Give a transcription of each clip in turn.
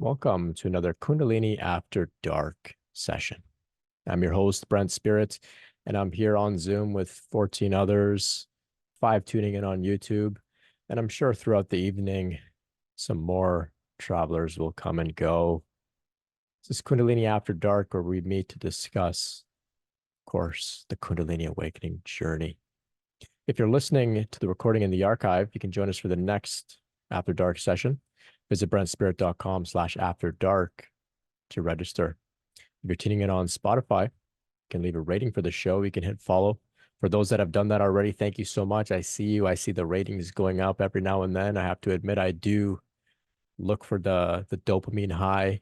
Welcome to another Kundalini After Dark session. I'm your host, Brent Spirit, and I'm here on Zoom with 14 others, 5 tuning in on YouTube. And I'm sure throughout the evening, some more travelers will come and go. This is Kundalini After Dark, where we meet to discuss, of course, the Kundalini Awakening journey. If you're listening to the recording in the archive, you can join us for the next After Dark session. Visit brentspirit.com/afterdark to register. If you're tuning in on Spotify, you can leave a rating for the show. You can hit follow. For those that have done that already, thank you so much. I see you. I see the ratings going up every now and then. I have to admit, I do look for the dopamine high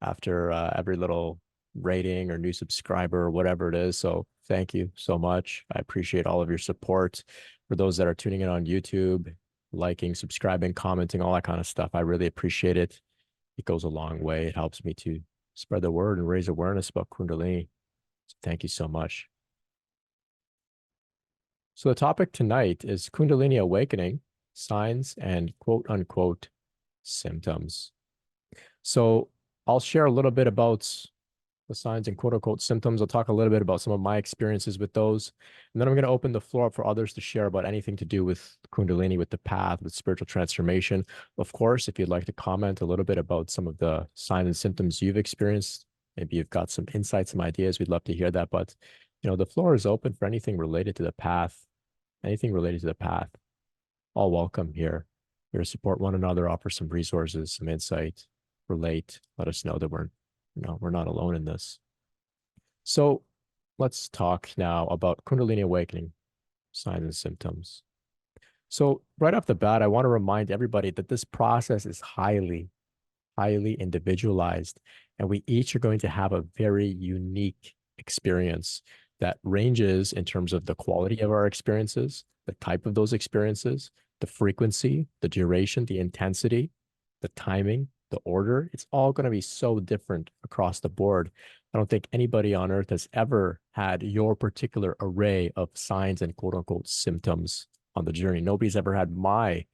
after every little rating or new subscriber or whatever it is. So thank you so much. I appreciate all of your support. For those that are tuning in on YouTube, liking, subscribing, commenting, all that kind of stuff, I really appreciate it. It goes a long way. It helps me to spread the word and raise awareness about Kundalini. So thank you so much. So the topic tonight is Kundalini Awakening, signs and quote unquote symptoms. So I'll share a little bit about the signs and quote unquote symptoms. I'll talk a little bit about some of my experiences with those. And then I'm going to open the floor up for others to share about anything to do with Kundalini, with the path, with spiritual transformation. Of course, if you'd like to comment a little bit about some of the signs and symptoms you've experienced, maybe you've got some insights, some ideas, we'd love to hear that. But, the floor is open for anything related to the path, anything related to the path. All welcome here. Here to support one another, offer some resources, some insight, relate, let us know that we're not alone in this. So let's talk now about Kundalini Awakening, signs and symptoms. So right off the bat, I want to remind everybody that this process is highly, highly individualized, and we each are going to have a very unique experience that ranges in terms of the quality of our experiences, the type of those experiences, the frequency, the duration, the intensity, the timing, the order. It's all going to be so different across the board. I don't think anybody on earth has ever had your particular array of signs and quote unquote symptoms on the journey. Nobody's ever had my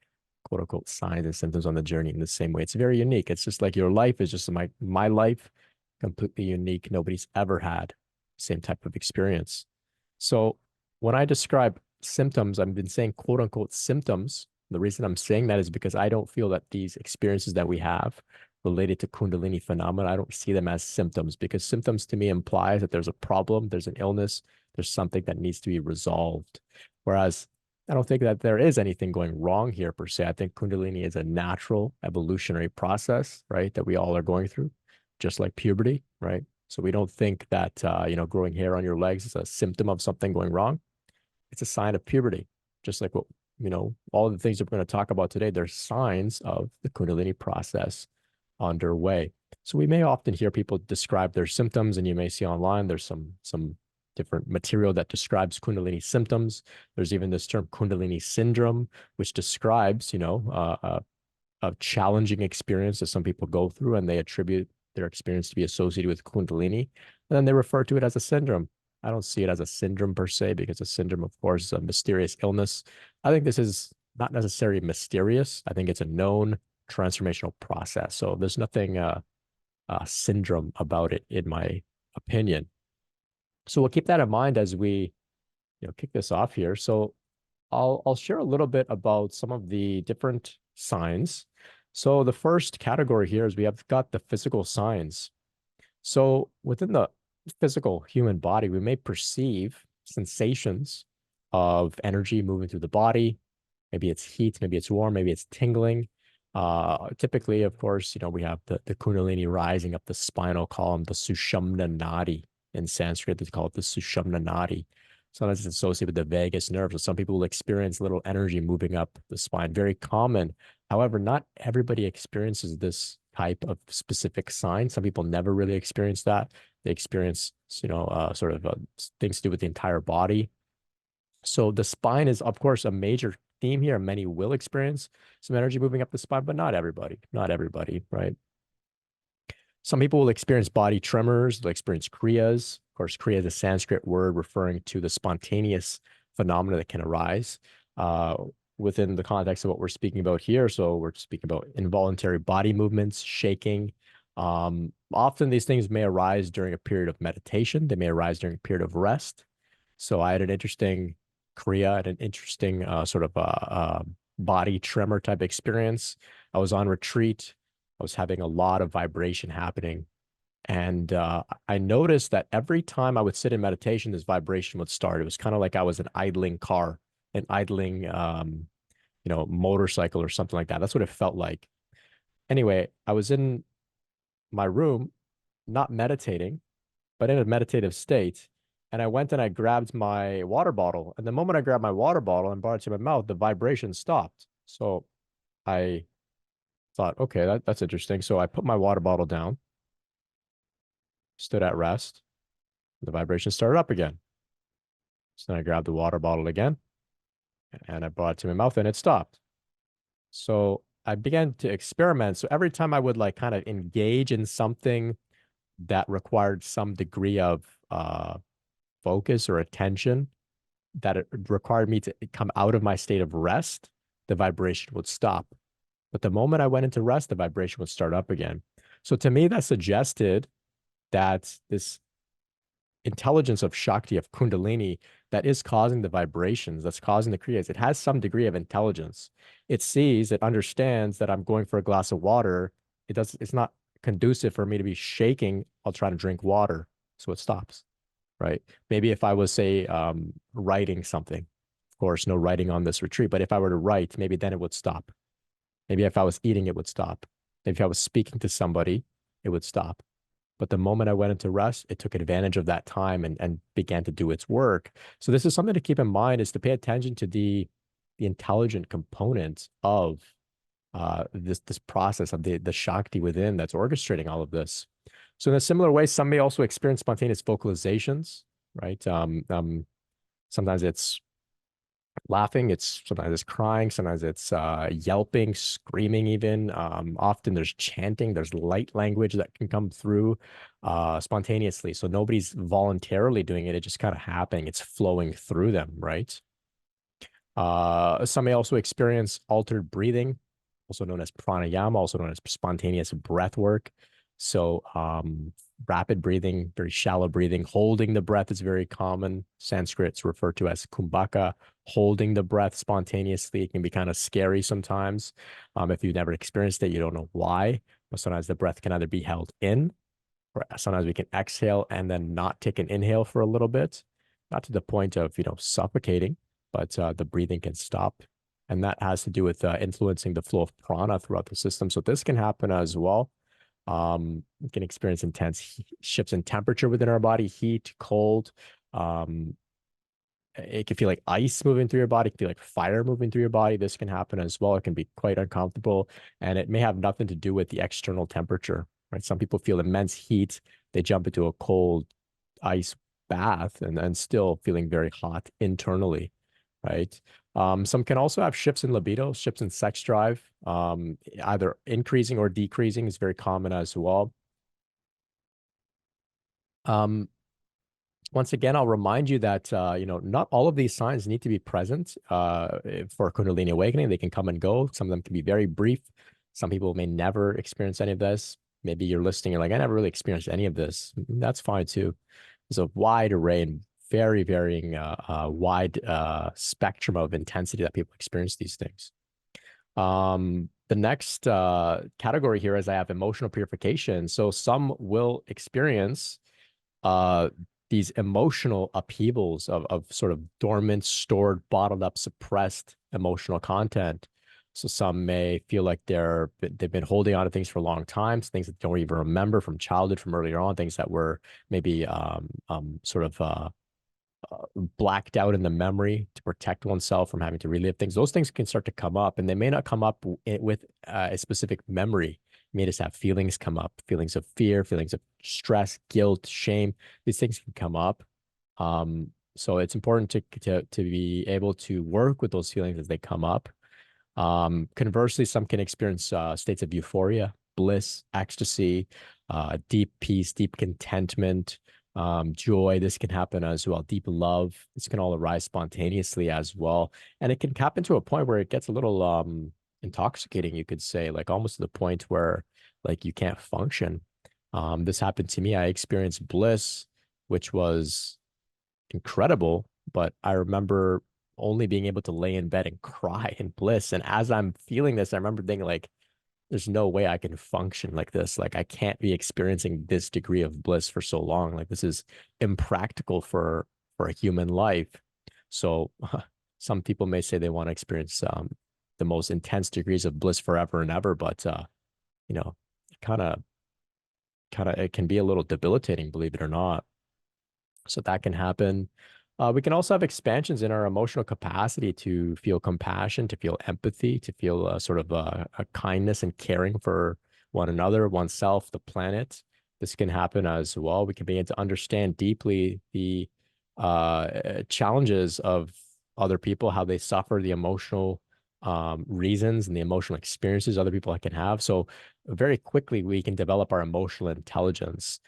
quote unquote signs and symptoms on the journey in the same way. It's very unique. It's just like your life is just my life, completely unique. Nobody's ever had the same type of experience. So when I describe symptoms, I've been saying quote unquote symptoms. The reason I'm saying that is because I don't feel that these experiences that we have related to Kundalini phenomena, I don't see them as symptoms, because symptoms to me implies that there's a problem, there's an illness, there's something that needs to be resolved. Whereas I don't think that there is anything going wrong here per se. I think Kundalini is a natural evolutionary process, right, that we all are going through, just like puberty, right? So we don't think that, growing hair on your legs is a symptom of something going wrong. It's a sign of puberty, just like what all of the things that we're going to talk about today, they're signs of the Kundalini process underway. So we may often hear people describe their symptoms, and you may see online there's some different material that describes Kundalini symptoms. There's even this term Kundalini syndrome, which describes, a challenging experience that some people go through, and they attribute their experience to be associated with Kundalini, and then they refer to it as a syndrome. I don't see it as a syndrome per se, because a syndrome, of course, is a mysterious illness. I think this is not necessarily mysterious. I think it's a known transformational process. So there's nothing syndrome about it, in my opinion. So we'll keep that in mind as we kick this off here. So I'll share a little bit about some of the different signs. So the first category here is we have got the physical signs. So within the physical human body, we may perceive sensations of energy moving through the body. Maybe it's heat, maybe it's warm, maybe it's tingling. Typically, of course, we have the Kundalini rising up the spinal column, the Sushumna Nadi. In Sanskrit, they call it the Sushumna Nadi. Sometimes it's associated with the vagus nerve. So some people will experience little energy moving up the spine. Very common. However, not everybody experiences this type of specific sign. Some people never really experience that. They experience, things to do with the entire body. So the spine is, of course, a major theme here. Many will experience some energy moving up the spine, but not everybody, right? Some people will experience body tremors. They'll experience kriyas. Of course, kriya is a Sanskrit word referring to the spontaneous phenomena that can arise within the context of what we're speaking about here. So we're speaking about involuntary body movements, shaking. Often these things may arise during a period of meditation. They may arise during a period of rest. So I had an interesting Kriya and an interesting sort of body tremor type experience. I was on retreat. I was having a lot of vibration happening. And I noticed that every time I would sit in meditation, this vibration would start. It was kind of like I was an idling car, an idling, motorcycle or something like that. That's what it felt like. Anyway, I was in my room, not meditating, but in a meditative state. And I went and I grabbed my water bottle. And the moment I grabbed my water bottle and brought it to my mouth, the vibration stopped. So I thought, okay, that's interesting. So I put my water bottle down, stood at rest. The vibration started up again. So then I grabbed the water bottle again and I brought it to my mouth and it stopped. So I began to experiment. So every time I would like kind of engage in something that required some degree of focus or attention, that it required me to come out of my state of rest, the vibration would stop. But the moment I went into rest, the vibration would start up again. So to me, that suggested that this intelligence of Shakti, of Kundalini, that is causing the vibrations, that's causing the Kriyas, it has some degree of intelligence. It sees, it understands that I'm going for a glass of water. It's not conducive for me to be shaking. I'll try to drink water. So it stops, right? Maybe if I was, say, writing something, of course, no writing on this retreat, but if I were to write, maybe then it would stop. Maybe if I was eating, it would stop. Maybe if I was speaking to somebody, it would stop. But the moment I went into rest, it took advantage of that time and began to do its work. So this is something to keep in mind, is to pay attention to the intelligent component of this process of the Shakti within that's orchestrating all of this. So in a similar way, some may also experience spontaneous vocalizations, right? Sometimes it's laughing, sometimes it's crying, sometimes it's yelping, screaming even. Often there's chanting, there's light language that can come through spontaneously. So nobody's voluntarily doing it, it's just kind of happening, it's flowing through them, right? Some may also experience altered breathing, also known as pranayama, also known as spontaneous breath work. So rapid breathing, very shallow breathing, holding the breath is very common. Sanskrit's referred to as kumbhaka, holding the breath spontaneously. It can be kind of scary sometimes. If you've never experienced it, you don't know why. But sometimes the breath can either be held in, or sometimes we can exhale and then not take an inhale for a little bit, not to the point of, suffocating, but the breathing can stop. And that has to do with influencing the flow of prana throughout the system. So this can happen as well. We can experience intense shifts in temperature within our body, heat, cold. It can feel like ice moving through your body. It can feel like fire moving through your body. This can happen as well. It can be quite uncomfortable, and it may have nothing to do with the external temperature, right? Some people feel immense heat. They jump into a cold ice bath and still feeling very hot internally, right? Some can also have shifts in libido, shifts in sex drive, either increasing or decreasing is very common as well. Once again, I'll remind you that, not all of these signs need to be present for Kundalini awakening. They can come and go. Some of them can be very brief. Some people may never experience any of this. Maybe you're listening, you're like, I never really experienced any of this. That's fine too. There's a wide array and very varying wide spectrum of intensity that people experience these things. The next category here is I have emotional purification. So some will experience these emotional upheavals of sort of dormant, stored, bottled up, suppressed emotional content. So some may feel like they've been holding on to things for a long time, things that they don't even remember from childhood, from earlier on, things that were maybe sort of blacked out in the memory to protect oneself from having to relive things. Those things can start to come up, and they may not come up with a specific memory. You may just have feelings come up, feelings of fear, feelings of stress, guilt, shame. These things can come up. So it's important to be able to work with those feelings as they come up. Conversely, some can experience states of euphoria, bliss, ecstasy, deep peace, deep contentment, joy. This can happen as well. Deep love. This can all arise spontaneously as well. And it can happen to a point where it gets a little intoxicating, you could say, like almost to the point where like you can't function. This happened to me. I experienced bliss, which was incredible, but I remember only being able to lay in bed and cry in bliss. And as I'm feeling this, I remember thinking like, there's no way I can function like this. Like I can't be experiencing this degree of bliss for so long. Like this is impractical for a human life. So some people may say they want to experience the most intense degrees of bliss forever and ever, but you know, kind of it can be a little debilitating, believe it or not. So that can happen. We can also have expansions in our emotional capacity to feel compassion, to feel empathy, to feel sort of a kindness and caring for one another, oneself, the planet. This can happen as well. We can begin to understand deeply the challenges of other people, how they suffer, the emotional reasons and the emotional experiences other people can have. So very quickly, we can develop our emotional intelligence.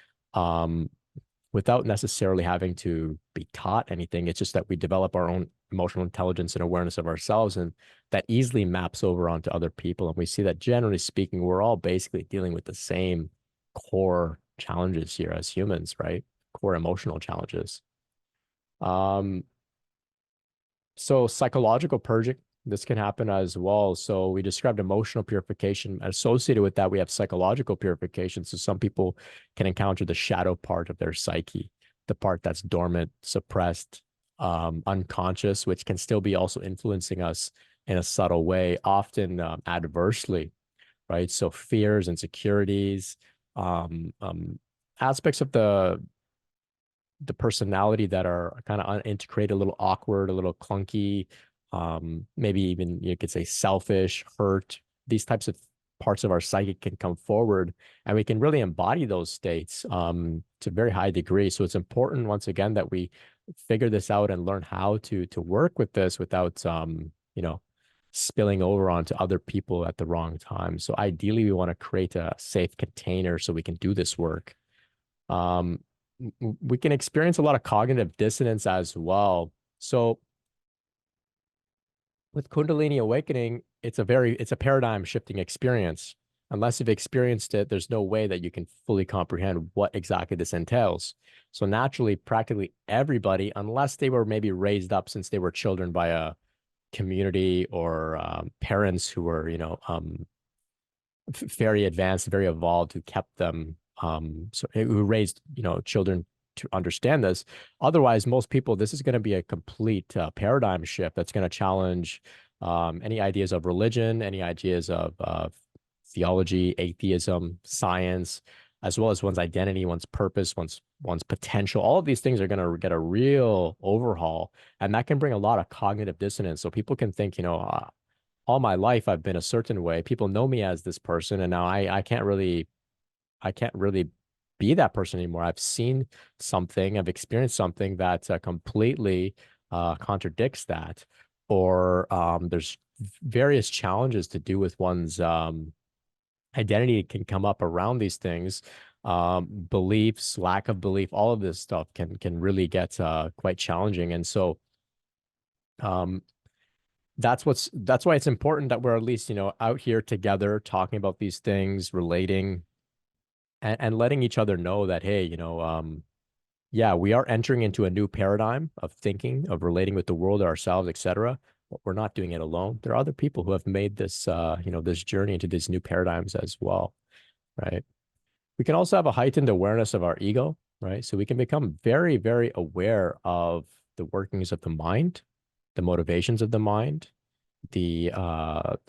Without necessarily having to be taught anything. It's just that we develop our own emotional intelligence and awareness of ourselves, and that easily maps over onto other people. And we see that generally speaking, we're all basically dealing with the same core challenges here as humans, right? Core emotional challenges. Um, so psychological purging, this can happen as well. So we described emotional purification. Associated with that, we have psychological purification. So some people can encounter the shadow part of their psyche, the part that's dormant, suppressed, unconscious, which can still be also influencing us in a subtle way, often adversely, right? So fears, insecurities, aspects of the personality that are kind of unintegrated, a little awkward, a little clunky, maybe even you could say selfish, hurt. These types of parts of our psyche can come forward, and we can really embody those states to a very high degree. So it's important, once again, that we figure this out and learn how to work with this without you know, spilling over onto other people at the wrong time. So ideally, we want to create a safe container so we can do this work. Um, we can experience a lot of cognitive dissonance as well. So with Kundalini awakening, it's a paradigm shifting experience. Unless you've experienced it, there's no way that you can fully comprehend what exactly this entails. So naturally, practically everybody, unless they were maybe raised up since they were children by a community or parents who were, very advanced, very evolved, who kept them, so who raised, children to understand this. Otherwise, most people, this is going to be a complete paradigm shift that's going to challenge any ideas of religion, any ideas of theology, atheism, science, as well as one's identity, one's purpose, one's potential. All of these things are going to get a real overhaul, and that can bring a lot of cognitive dissonance. So people can think, all my life I've been a certain way. People know me as this person, and now I can't really be that person anymore. I've seen something, I've experienced something that completely contradicts that, or there's various challenges to do with one's identity can come up around these things. Beliefs, lack of belief, all of this stuff can really get quite challenging, and so um, that's why it's important that we're at least, out here together talking about these things, relating and letting each other know that, hey, yeah, we are entering into a new paradigm of thinking, of relating with the world, ourselves, etc. But we're not doing it alone. There are other people who have made this, this journey into these new paradigms as well, right? We can also have a heightened awareness of our ego, right? So we can become very, very aware of the workings of the mind, the motivations of the mind, the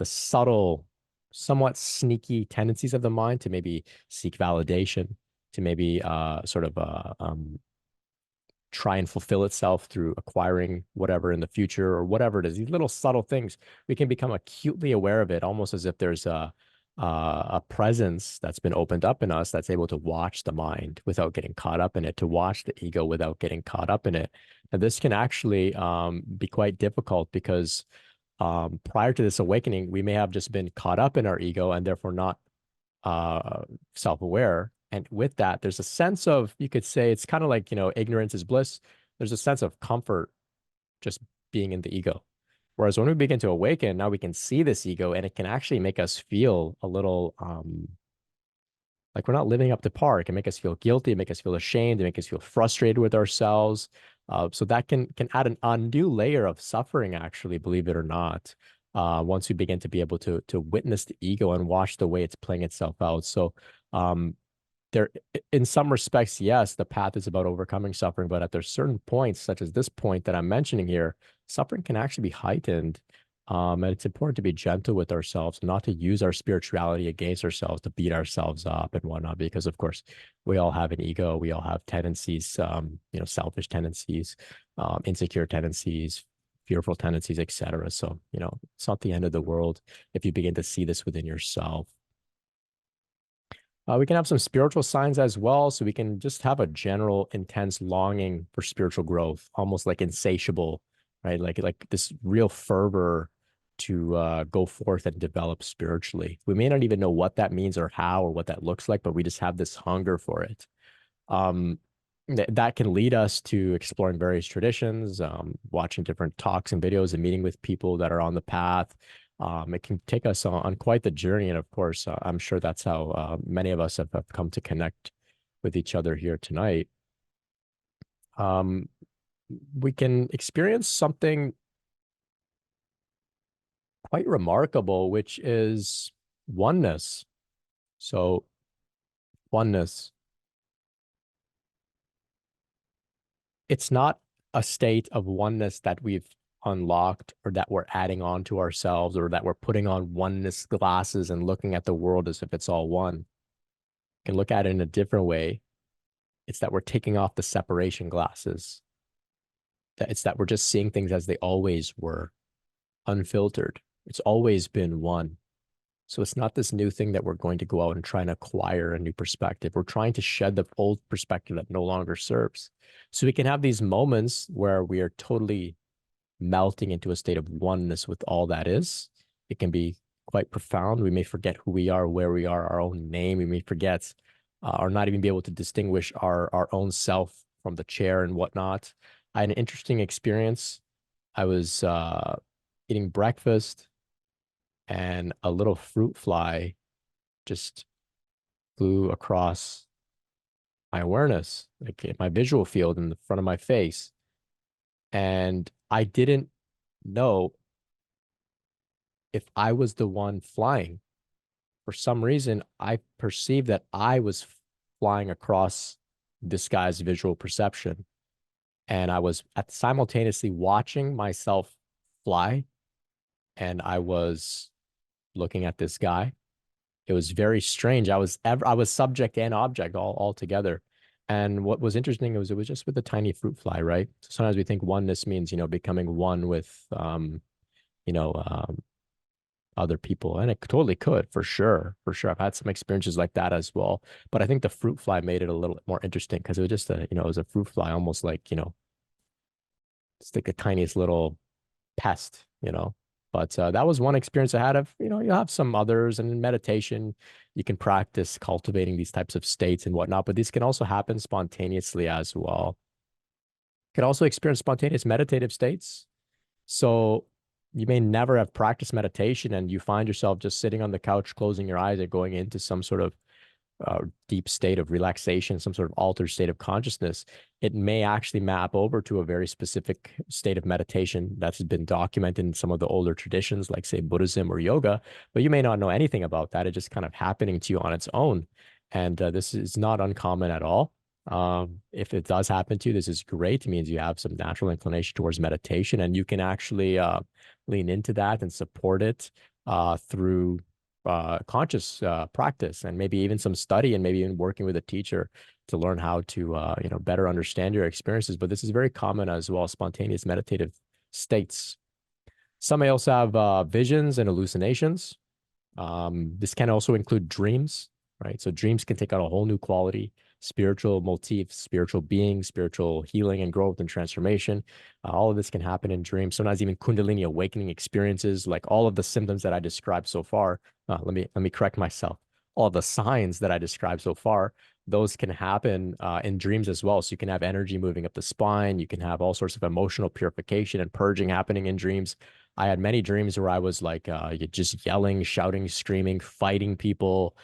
subtle, somewhat sneaky tendencies of the mind to maybe seek validation, to maybe try and fulfill itself through acquiring whatever in the future or whatever it is. These little subtle things, we can become acutely aware of it, almost as if there's a presence that's been opened up in us that's able to watch the mind without getting caught up in it, to watch the ego without getting caught up in it. And this can actually be quite difficult because prior to this awakening, we may have just been caught up in our ego and therefore not self-aware. And with that, there's a sense of, you could say it's kind of like, ignorance is bliss. There's a sense of comfort just being in the ego. Whereas when we begin to awaken, now we can see this ego and it can actually make us feel a little like we're not living up to par. It can make us feel guilty, make us feel ashamed, make us feel frustrated with ourselves. So that can add an undue layer of suffering, actually, believe it or not. Once we begin to be able to witness the ego and watch the way it's playing itself out. So um, there, in some respects, yes, the path is about overcoming suffering, but at there's certain points, such as this point that I'm mentioning here, suffering can actually be heightened. And it's important to be gentle with ourselves, not to use our spirituality against ourselves to beat ourselves up and whatnot, because of course we all have an ego, we all have tendencies, selfish tendencies, insecure tendencies, fearful tendencies, etc. So, it's not the end of the world if you begin to see this within yourself. We can have some spiritual signs as well. So we can just have a general intense longing for spiritual growth, almost like insatiable, right? Like this real fervor to go forth and develop spiritually. We may not even know what that means or how or what that looks like, but we just have this hunger for it. Um, that can lead us to exploring various traditions, watching different talks and videos and meeting with people that are on the path. It can take us on quite the journey. And of course, I'm sure that's how many of us have come to connect with each other here tonight. Um, we can experience something quite remarkable, which is oneness. So, oneness, it's not a state of oneness that we've unlocked or that we're adding on to ourselves or that we're putting on oneness glasses and looking at the world as if it's all one. You can look at it in a different way. It's that we're taking off the separation glasses. It's that we're just seeing things as they always were, unfiltered. It's always been one. So it's not this new thing that we're going to go out and try and acquire a new perspective. We're trying to shed the old perspective that no longer serves. So we can have these moments where we are totally melting into a state of oneness with all that is. It can be quite profound. We may forget who we are, where we are, our own name. We may forget or not even be able to distinguish our own self from the chair and whatnot. I had an interesting experience. I was eating breakfast and a little fruit fly just flew across my awareness, like in my visual field in the front of my face. And I didn't know if I was the one flying. For some reason, I perceived that I was flying across this guy's visual perception. And I was simultaneously watching myself fly, and I was looking at this guy. It was very strange. I was subject and object all together. And what was interesting was it was just with a tiny fruit fly, right? So sometimes we think oneness means, becoming one with you know, um, other people. And it totally could, for sure. For sure. I've had some experiences like that as well. But I think the fruit fly made it a little more interesting because it was just it was a fruit fly, almost like, it's like the tiniest little pest. But that was one experience I had of, you have some others, and in meditation, you can practice cultivating these types of states and whatnot, but these can also happen spontaneously as well. You can also experience spontaneous meditative states. So you may never have practiced meditation and you find yourself just sitting on the couch, closing your eyes and going into some sort of deep state of relaxation, some sort of altered state of consciousness. It may actually map over to a very specific state of meditation that's been documented in some of the older traditions, like say Buddhism or yoga, but you may not know anything about that. It's just kind of happening to you on its own. And this is not uncommon at all. If it does happen to you, this is great. It means you have some natural inclination towards meditation, and you can actually lean into that and support it through conscious practice, and maybe even some study, and maybe even working with a teacher to learn how to better understand your experiences. But this is very common as well, spontaneous meditative states. Some may also have visions and hallucinations. This can also include dreams, right? So dreams can take on a whole new quality, spiritual motifs, spiritual beings, spiritual healing and growth and transformation. All of this can happen in dreams. Sometimes even Kundalini awakening experiences, like all of the symptoms that I described so far. Let me correct myself. all the signs that I described so far, those can happen in dreams as well. So you can have energy moving up the spine. You can have all sorts of emotional purification and purging happening in dreams. I had many dreams where I was like just yelling, shouting, screaming, fighting people,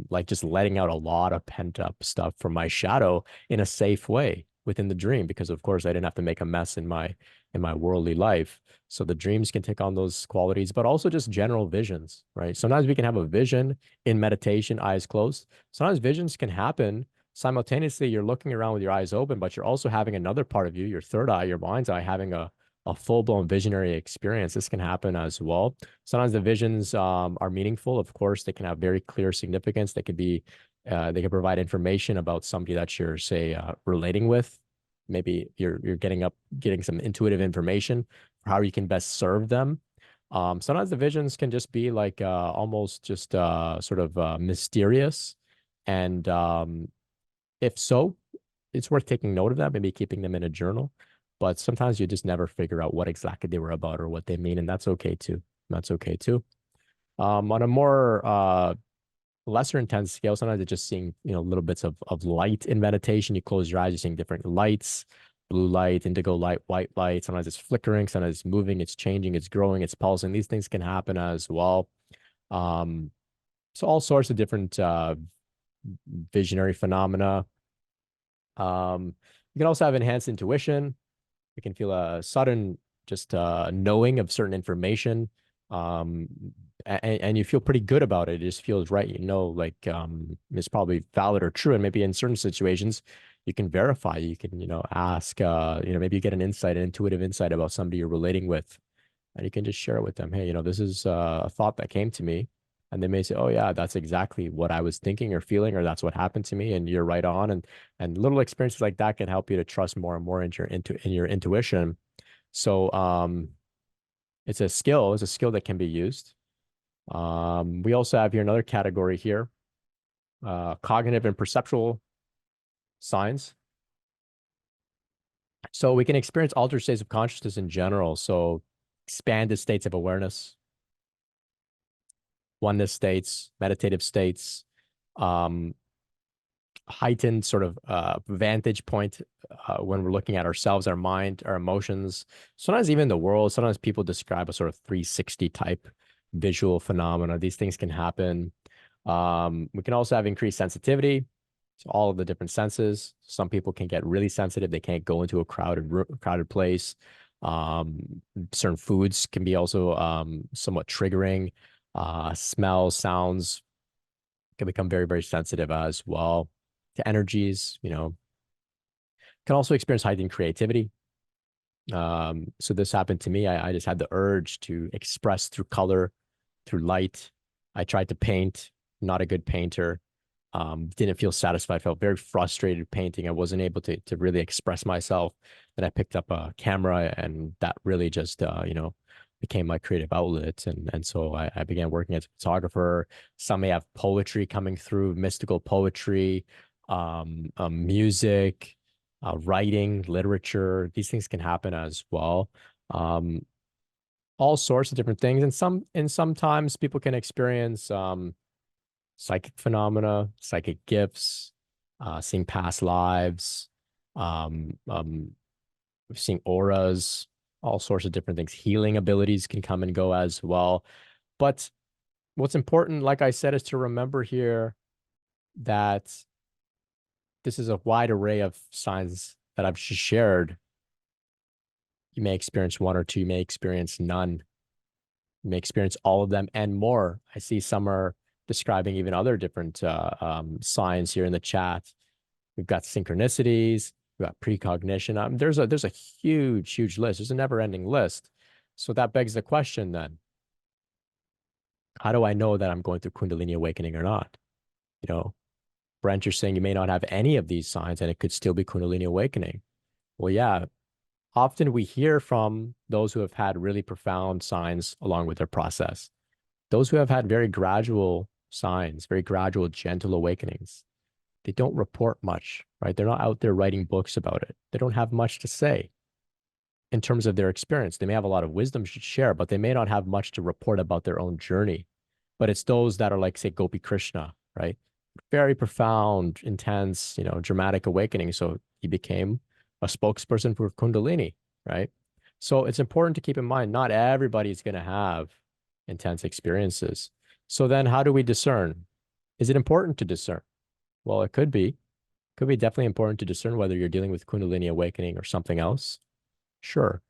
like just letting out a lot of pent up stuff from my shadow in a safe way within the dream, because of course I didn't have to make a mess in my worldly life. So the dreams can take on those qualities, but also just general visions, right? Sometimes we can have a vision in meditation, eyes closed. Sometimes visions can happen simultaneously. You're looking around with your eyes open, but you're also having another part of you, your third eye, your mind's eye, having a full-blown visionary experience. This can happen as well. Sometimes the visions are meaningful. Of course, they can have very clear significance. They can provide information about somebody that you're, say, relating with. Maybe you're getting some intuitive information for how you can best serve them. Sometimes the visions can just be like almost just sort of mysterious. And if so, it's worth taking note of that, maybe keeping them in a journal. But sometimes you just never figure out what exactly they were about or what they mean, and that's okay too. That's okay too. On a more lesser intense scale, sometimes it's just seeing, little bits of light in meditation. You close your eyes, you're seeing different lights, blue light, indigo light, white light. Sometimes it's flickering, sometimes it's moving, it's changing, it's growing, it's pulsing. These things can happen as well. Um, so all sorts of different visionary phenomena. You can also have enhanced intuition. You can feel a sudden just knowing of certain information. Um, and you feel pretty good about it. It just feels right. Like it's probably valid or true. And maybe in certain situations, you can verify. You can, ask, maybe you get an insight, an intuitive insight about somebody you're relating with. And you can just share it with them. Hey, this is a thought that came to me. And they may say, oh, yeah, that's exactly what I was thinking or feeling, or that's what happened to me. And you're right on. And little experiences like that can help you to trust more and more in your intuition. So it's a skill. It's a skill that can be used. We also have here another category here, cognitive and perceptual signs. So we can experience altered states of consciousness in general. So expanded states of awareness, oneness states, meditative states, um, heightened sort of vantage point when we're looking at ourselves, our mind, our emotions. Sometimes even the world, sometimes people describe a sort of 360 type visual phenomena. These things can happen. We can also have increased sensitivity to all of the different senses. Some people can get really sensitive. They can't go into a crowded place. Certain foods can be also somewhat triggering. Smells, sounds can become very, very sensitive as well to energies, can also experience heightened creativity. So this happened to me. I just had the urge to express through color, through light. I tried to paint, not a good painter. Didn't feel satisfied, felt very frustrated painting. I wasn't able to really express myself. Then I picked up a camera and that really just, became my creative outlet. And so I began working as a photographer. Some may have poetry coming through, mystical poetry, music, writing, literature. These things can happen as well. All sorts of different things. And sometimes people can experience psychic phenomena, psychic gifts, seeing past lives, seeing auras, all sorts of different things. Healing abilities can come and go as well. But what's important, like I said, is to remember here that this is a wide array of signs that I've shared. You may experience one or two, you may experience none. You may experience all of them and more. I see some are describing even other different signs here in the chat. We've got synchronicities, we've got precognition. There's a huge, huge list. There's a never-ending list. So that begs the question then, how do I know that I'm going through Kundalini awakening or not? Brent, you're saying you may not have any of these signs and it could still be Kundalini awakening. Well, yeah, often we hear from those who have had really profound signs along with their process. Those who have had very gradual signs, very gradual, gentle awakenings, they don't report much, right? They're not out there writing books about it. They don't have much to say in terms of their experience. They may have a lot of wisdom to share, but they may not have much to report about their own journey. but it's those that are like, say, Gopi Krishna, right? Very profound, intense, dramatic awakening. So he became a spokesperson for Kundalini, right? So it's important to keep in mind, not everybody's going to have intense experiences. So then how do we discern? Is it important to discern? Well, it could be. Could be definitely important to discern whether you're dealing with Kundalini awakening or something else. Sure.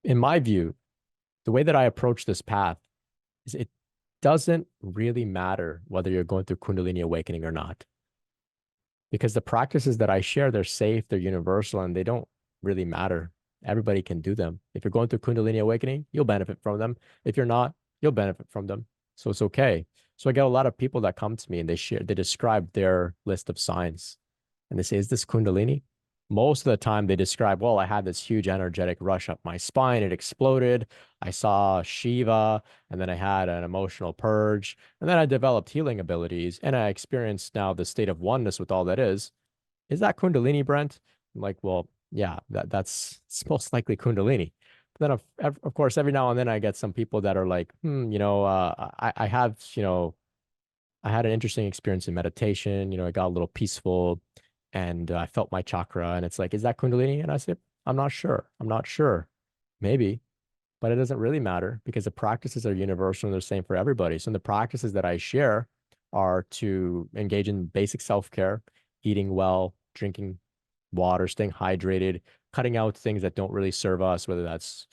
In my view, the way that I approach this path is it doesn't really matter whether you're going through Kundalini awakening or not. Because the practices that I share, they're safe, they're universal, and they don't really matter. Everybody can do them. If you're going through Kundalini awakening, you'll benefit from them. If you're not, you'll benefit from them. So it's okay. So I get a lot of people that come to me and they describe their list of signs. And they say, is this Kundalini? Most of the time they describe, well, I had this huge energetic rush up my spine. It exploded. I saw Shiva, and then I had an emotional purge. And then I developed healing abilities, and I experienced now the state of oneness with all that is. Is that Kundalini, Brent? I'm like, well, yeah, that's it's most likely Kundalini. But then, of course, every now and then I get some people that are like, I have, I had an interesting experience in meditation. I got a little peaceful and I felt my chakra. And it's like, is that Kundalini? And I said, I'm not sure. I'm not sure. Maybe, but it doesn't really matter because the practices are universal and they're the same for everybody. So the practices that I share are to engage in basic self-care, eating well, drinking water, staying hydrated, cutting out things that don't really serve us, whether that's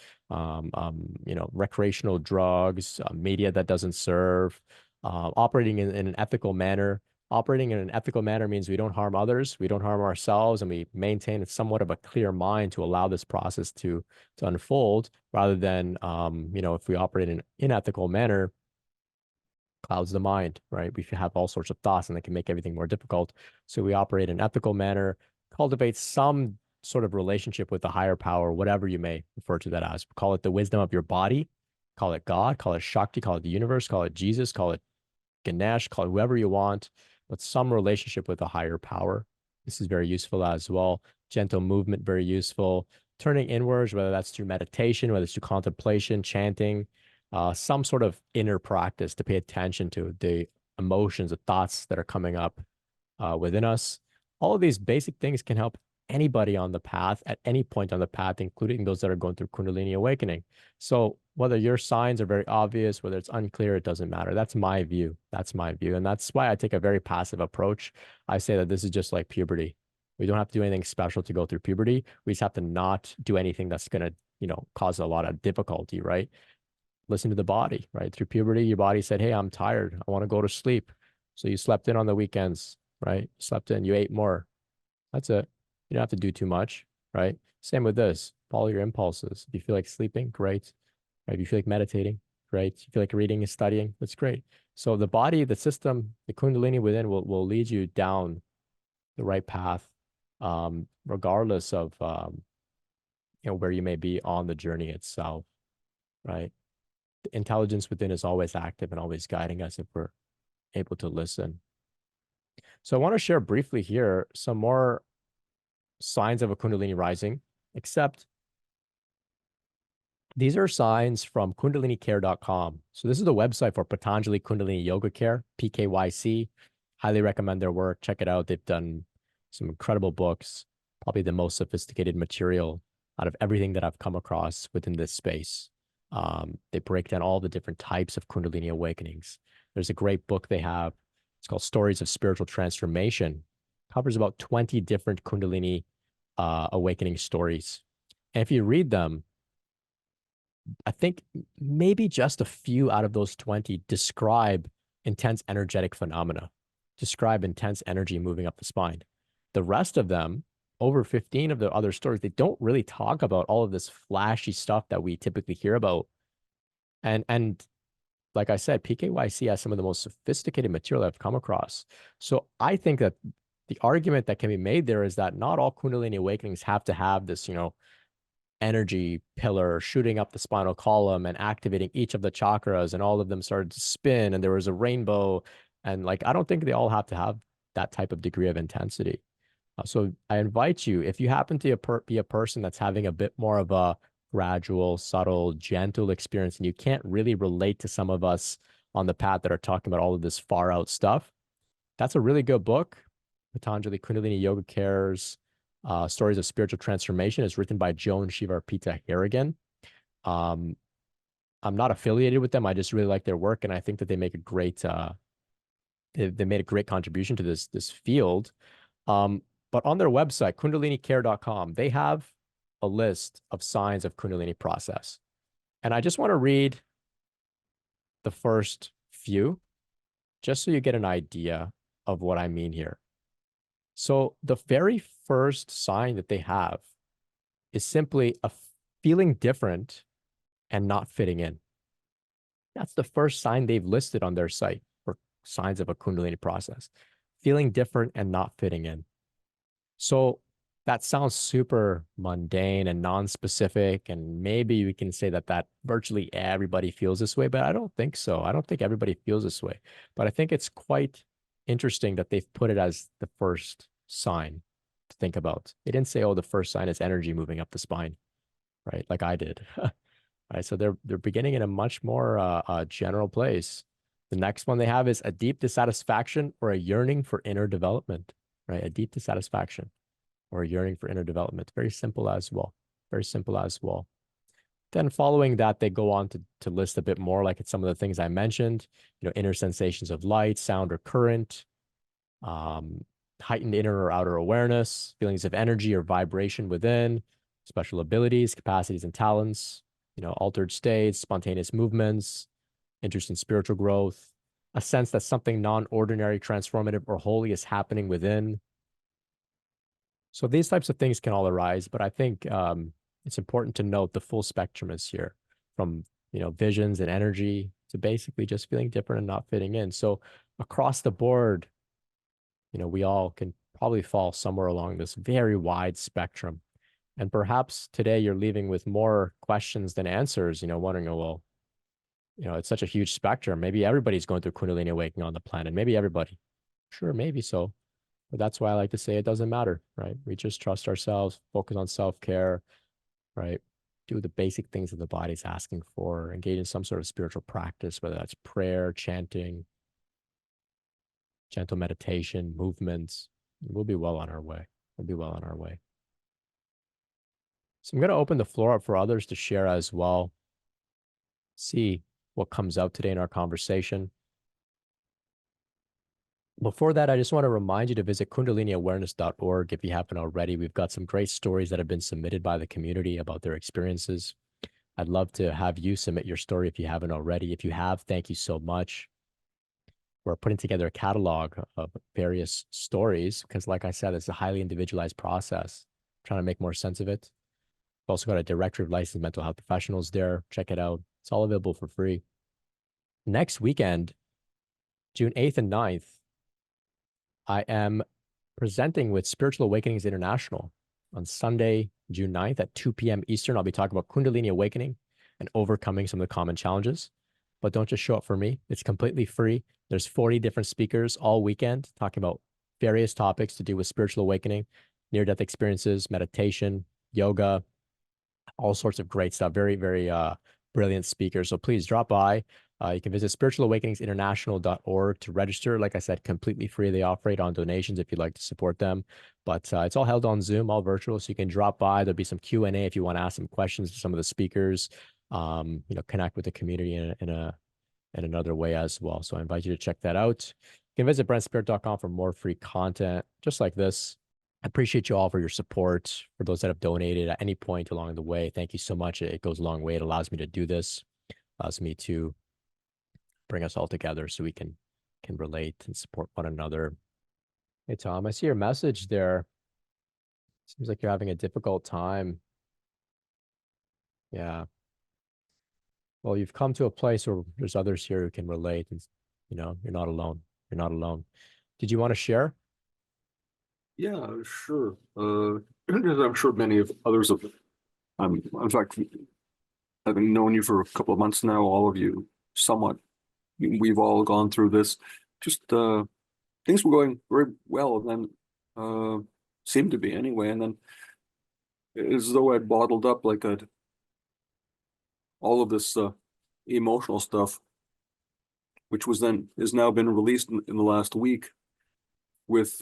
recreational drugs, media that doesn't serve, operating in an ethical manner. Operating in an ethical manner means we don't harm others, we don't harm ourselves, and we maintain somewhat of a clear mind to allow this process to unfold, rather than if we operate in an unethical manner, clouds the mind, right? We have all sorts of thoughts and they can make everything more difficult. So we operate in an ethical manner, cultivate some sort of relationship with the higher power, whatever you may refer to that as. Call it the wisdom of your body, call it God, call it Shakti, call it the universe, call it Jesus, call it Ganesh, call it whoever you want, but some relationship with a higher power. This is very useful as well. Gentle movement, very useful. Turning inwards, whether that's through meditation, whether it's through contemplation, chanting, some sort of inner practice to pay attention to the emotions, the thoughts that are coming up within us. All of these basic things can help anybody on the path at any point on the path, including those that are going through Kundalini awakening. So whether your signs are very obvious, whether it's unclear, it doesn't matter. That's my view. That's my view. And that's why I take a very passive approach. I say that this is just like puberty. We don't have to do anything special to go through puberty. We just have to not do anything that's going to, cause a lot of difficulty, right? Listen to the body, right? Through puberty, your body said, hey, I'm tired. I want to go to sleep. So you slept in on the weekends, right? Slept in, you ate more. That's it. You don't have to do too much, right? Same with this. Follow your impulses. If you feel like sleeping, great. Right? If you feel like meditating, great. If you feel like reading and studying, that's great. So the body, the system, the Kundalini within will lead you down the right path, regardless of where you may be on the journey itself, right? The intelligence within is always active and always guiding us if we're able to listen. So I want to share briefly here some more signs of a Kundalini rising, except these are signs from kundalinicare.com. So this is the website for Patanjali Kundalini Yoga Care, PKYC. Highly recommend their work. Check it out. They've done some incredible books, probably the most sophisticated material out of everything that I've come across within this space. They break down all the different types of Kundalini awakenings. There's a great book they have. It's called Stories of Spiritual Transformation. Covers about 20 different Kundalini awakening stories. And if you read them, I think maybe just a few out of those 20 describe intense energetic phenomena, describe intense energy moving up the spine. The rest of them, over 15 of the other stories, they don't really talk about all of this flashy stuff that we typically hear about. And like I said, PKYC has some of the most sophisticated material I've come across. So I think that the argument that can be made there is that not all Kundalini awakenings have to have this, energy pillar shooting up the spinal column and activating each of the chakras, and all of them started to spin and there was a rainbow. And like, I don't think they all have to have that type of degree of intensity. So I invite you, if you happen to be a person that's having a bit more of a gradual, subtle, gentle experience, and you can't really relate to some of us on the path that are talking about all of this far out stuff. That's a really good book. Patanjali Kundalini Yoga Cares, Stories of Spiritual Transformation is written by Joan Shivarpita Harrigan. I'm not affiliated with them. I just really like their work, and I think that they make a great they made a great contribution to this field. But on their website, kundalinicare.com, they have a list of signs of Kundalini process. And I just want to read the first few, just so you get an idea of what I mean here. So the very first sign that they have is simply a feeling different and not fitting in. That's the first sign they've listed on their site for signs of a Kundalini process. Feeling different and not fitting in. So that sounds super mundane and non-specific, and maybe we can say that virtually everybody feels this way, but I don't think so. I don't think everybody feels this way. But I think it's quite interesting that they've put it as the first sign to think about. They didn't say, oh, the first sign is energy moving up the spine, right? Like I did. Right. So they're beginning in a much more general place. The next one they have is a deep dissatisfaction or a yearning for inner development, right? A deep dissatisfaction or a yearning for inner development. Very simple as well. Very simple as well. Then following that, they go on to list a bit more, like it's some of the things I mentioned, inner sensations of light, sound, or current, heightened inner or outer awareness, feelings of energy or vibration within, special abilities, capacities, and talents, altered states, spontaneous movements, interest in spiritual growth, a sense that something non-ordinary, transformative, or holy is happening within. So these types of things can all arise, but I think it's important to note the full spectrum is here, from visions and energy to basically just feeling different and not fitting in. So across the board, we all can probably fall somewhere along this very wide spectrum. And perhaps today you're leaving with more questions than answers, wondering, oh, well, it's such a huge spectrum. Maybe everybody's going through Kundalini awakening on the planet. Maybe everybody. Sure, maybe so. But that's why I like to say it doesn't matter, right? We just trust ourselves, focus on self-care, right? Do the basic things that the body's asking for, engage in some sort of spiritual practice, whether that's prayer, chanting, gentle meditation, movements. We'll be well on our way. We'll be well on our way. So I'm going to open the floor up for others to share as well. See what comes out today in our conversation. Before that, I just want to remind you to visit kundaliniawareness.org if you haven't already. We've got some great stories that have been submitted by the community about their experiences. I'd love to have you submit your story if you haven't already. If you have, thank you so much. We're putting together a catalog of various stories because, like I said, it's a highly individualized process. I'm trying to make more sense of it. We've also got a directory of licensed mental health professionals there. Check it out. It's all available for free. Next weekend, June 8th and 9th, I am presenting with Spiritual Awakenings International on Sunday, June 9th at 2 p.m. Eastern. I'll be talking about Kundalini awakening and overcoming some of the common challenges. But don't just show up for me. It's completely free. There's 40 different speakers all weekend talking about various topics to do with spiritual awakening, near-death experiences, meditation, yoga, all sorts of great stuff. Very, very brilliant speakers. So please drop by. You can visit spiritualawakeningsinternational.org to register. Like I said, completely free. They operate on donations if you'd like to support them. But it's all held on Zoom, all virtual. So you can drop by. There'll be some Q&A if you want to ask some questions to some of the speakers. Connect with the community in another way as well. So I invite you to check that out. You can visit brentspirit.com for more free content just like this. I appreciate you all for your support. For those that have donated at any point along the way, thank you so much. It goes a long way. It allows me to do this, allows me to bring us all together so we can relate and support one another. Hey, Tom, I see your message there. Seems like you're having a difficult time. Yeah. Well, you've come to a place where there's others here who can relate, and you're not alone. You're not alone. Did you want to share? Yeah, sure. I'm sure many of others have. In fact, having known you for a couple of months now, all of you somewhat, we've all gone through this. Just things were going very well, and then seemed to be anyway, and then as though I'd bottled up like all of this emotional stuff which has now been released in the last week with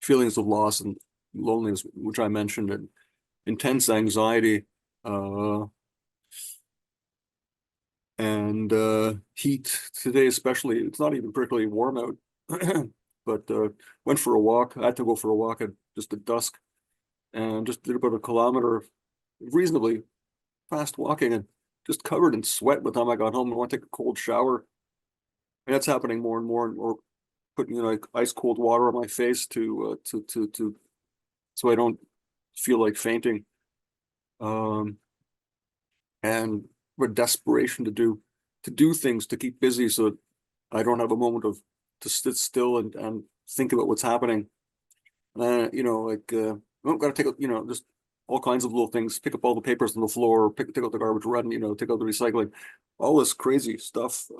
feelings of loss and loneliness, which I mentioned, and intense anxiety, and heat today, especially. It's not even particularly warm out, but went for a walk. I had to go for a walk at dusk, and just did about a kilometer of reasonably fast walking, and just covered in sweat by the time I got home. I want to take a cold shower, and that's happening more and more, or putting like ice cold water on my face to so I don't feel like fainting. And with desperation to do things, to keep busy, so that I don't have a moment to sit still and think about what's happening. I've got to take, just all kinds of little things, pick up all the papers on the floor, take out the garbage, run, take out the recycling, all this crazy stuff.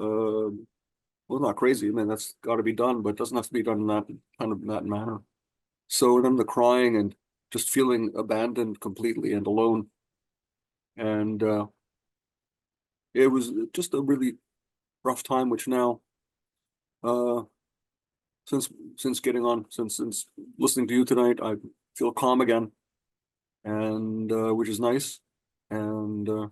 Well, not crazy. I mean, that's got to be done, but it doesn't have to be done in that manner. So then the crying and just feeling abandoned completely and alone. And it was just a really rough time, which now, since getting on, since listening to you tonight, I feel calm again, and which is nice. And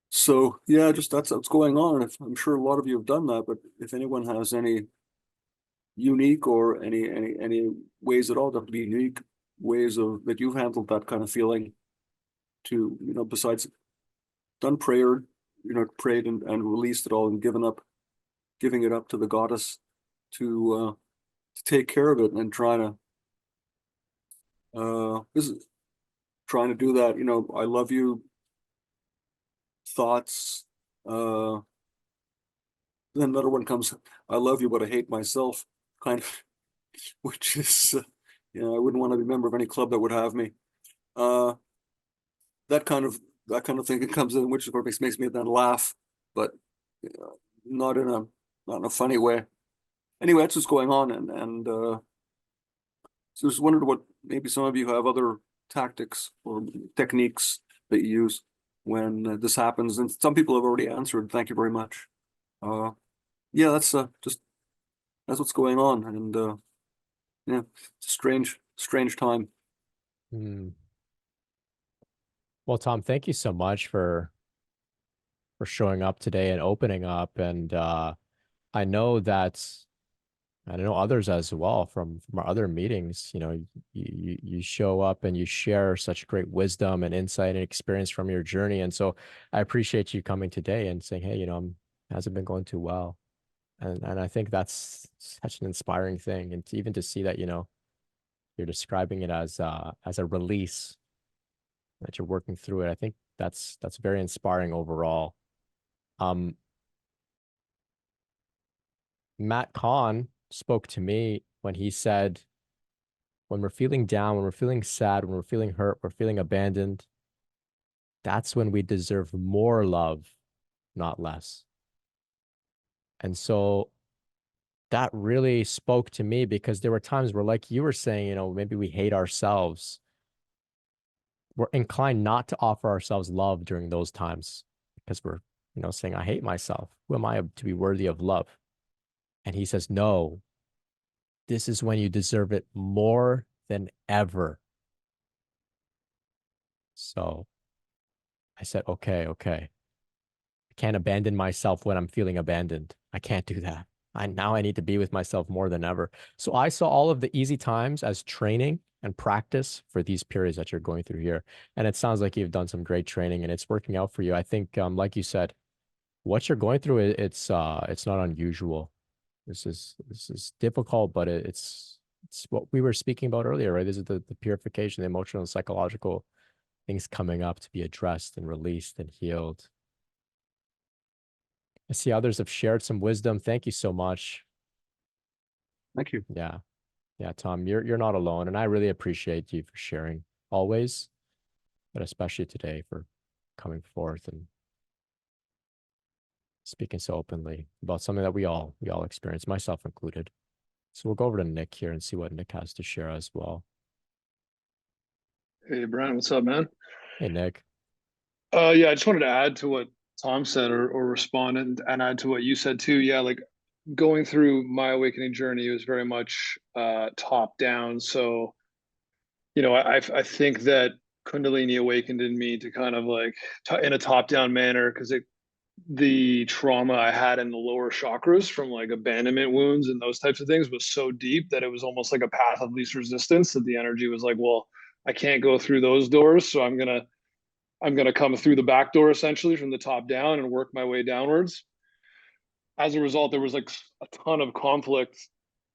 so yeah, just that's what's going on. And I'm sure a lot of you have done that, but if anyone has any unique or any ways at all, that be unique ways of that you've handled that kind of feeling, to besides done prayer, prayed and released it all and giving it up to the goddess to take care of it, and trying to do that. I love you thoughts. Then another one comes, I love you, but I hate myself, kind of, which is, I wouldn't want to be a member of any club that would have me. That kind of thing that comes in, which of course makes me then laugh, but not in a funny way. Anyway, that's what's going on, and so just wondered what maybe some of you have other tactics or techniques that you use when this happens, and some people have already answered. Thank you very much. Yeah, that's what's going on, and yeah, it's a strange time. Hmm. Well, Tom, thank you so much for showing up today and opening up. And I know that I know others as well from our other meetings. You show up and you share such great wisdom and insight and experience from your journey. And so I appreciate you coming today and saying, hey, hasn't been going too well. And I think that's such an inspiring thing. And even to see that, you're describing it as a release, that you're working through it. I think that's very inspiring overall. Matt Kahn spoke to me when he said, when we're feeling down, when we're feeling sad, when we're feeling hurt, we're feeling abandoned, that's when we deserve more love, not less. And so that really spoke to me, because there were times where, like you were saying, maybe we hate ourselves. We're inclined not to offer ourselves love during those times, because we're, saying, I hate myself. Who am I to be worthy of love? And he says, no, this is when you deserve it more than ever. So I said, okay. I can't abandon myself when I'm feeling abandoned. I can't do that. Now I need to be with myself more than ever. So I saw all of the easy times as training and practice for these periods that you're going through here. And it sounds like you've done some great training and it's working out for you. I think, like you said, what you're going through, it's not unusual. This is difficult, but it's what we were speaking about earlier, right? This is the purification, the emotional and psychological things coming up to be addressed and released and healed. I see others have shared some wisdom. Thank you so much. Thank you. Yeah. Yeah, Tom, you're not alone. And I really appreciate you for sharing always, but especially today for coming forth and speaking so openly about something that we all experience, myself included. So we'll go over to Nick here and see what Nick has to share as well. Hey, Brian, what's up, man? Hey, Nick. Yeah, I just wanted to add to what Tom said or respond and add to what you said too. Yeah, like going through my awakening journey was very much top down. So, I think that Kundalini awakened in me to kind of like in a top down manner because the trauma I had in the lower chakras from like abandonment wounds and those types of things was so deep that it was almost like a path of least resistance, that the energy was like, well, I can't go through those doors, so I'm gonna come through the back door essentially from the top down and work my way downwards. As a result, there was like a ton of conflict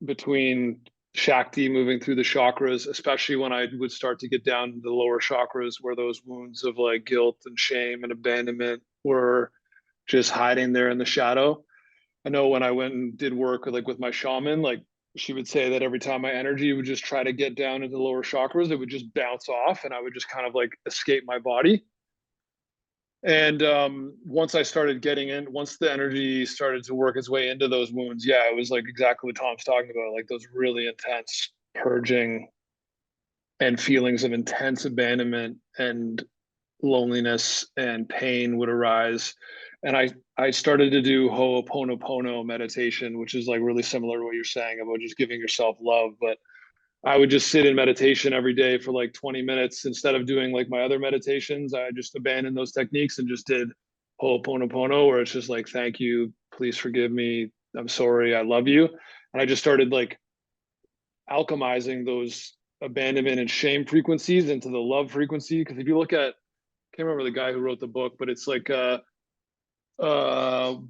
between Shakti moving through the chakras, especially when I would start to get down to the lower chakras where those wounds of like guilt and shame and abandonment were just hiding there in the shadow. I know when I went and did work with my shaman, like she would say that every time my energy would just try to get down into the lower chakras, it would just bounce off and I would just kind of like escape my body. And once I started getting in, once the energy started to work its way into those wounds, yeah, it was like exactly what Tom's talking about, like those really intense purging and feelings of intense abandonment and loneliness and pain would arise. And I started to do Ho'oponopono meditation, which is like really similar to what you're saying about just giving yourself love. But I would just sit in meditation every day for like 20 minutes. Instead of doing like my other meditations, I just abandoned those techniques and just did Ho'oponopono, where it's just like, thank you, please forgive me, I'm sorry, I love you. And I just started like alchemizing those abandonment and shame frequencies into the love frequency. Because if you look at, I can't remember the guy who wrote the book, but it's like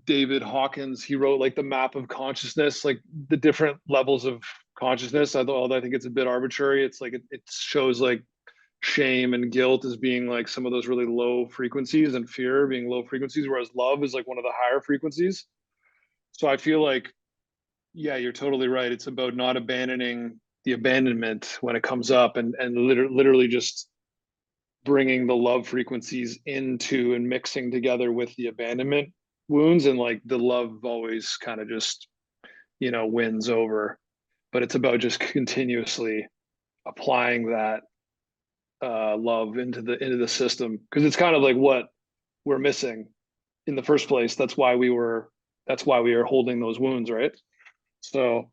David Hawkins. He wrote like the map of consciousness, like the different levels of consciousness. Although I think it's a bit arbitrary. It's like it shows like shame and guilt as being like some of those really low frequencies, and fear being low frequencies, whereas love is like one of the higher frequencies. So I feel like, yeah, you're totally right. It's about not abandoning the abandonment when it comes up, and literally just bringing the love frequencies into and mixing together with the abandonment wounds, and like the love always kind of just wins over. But it's about just continuously applying that love into the system, because it's kind of like what we're missing in the first place. That's why we are holding those wounds, right? So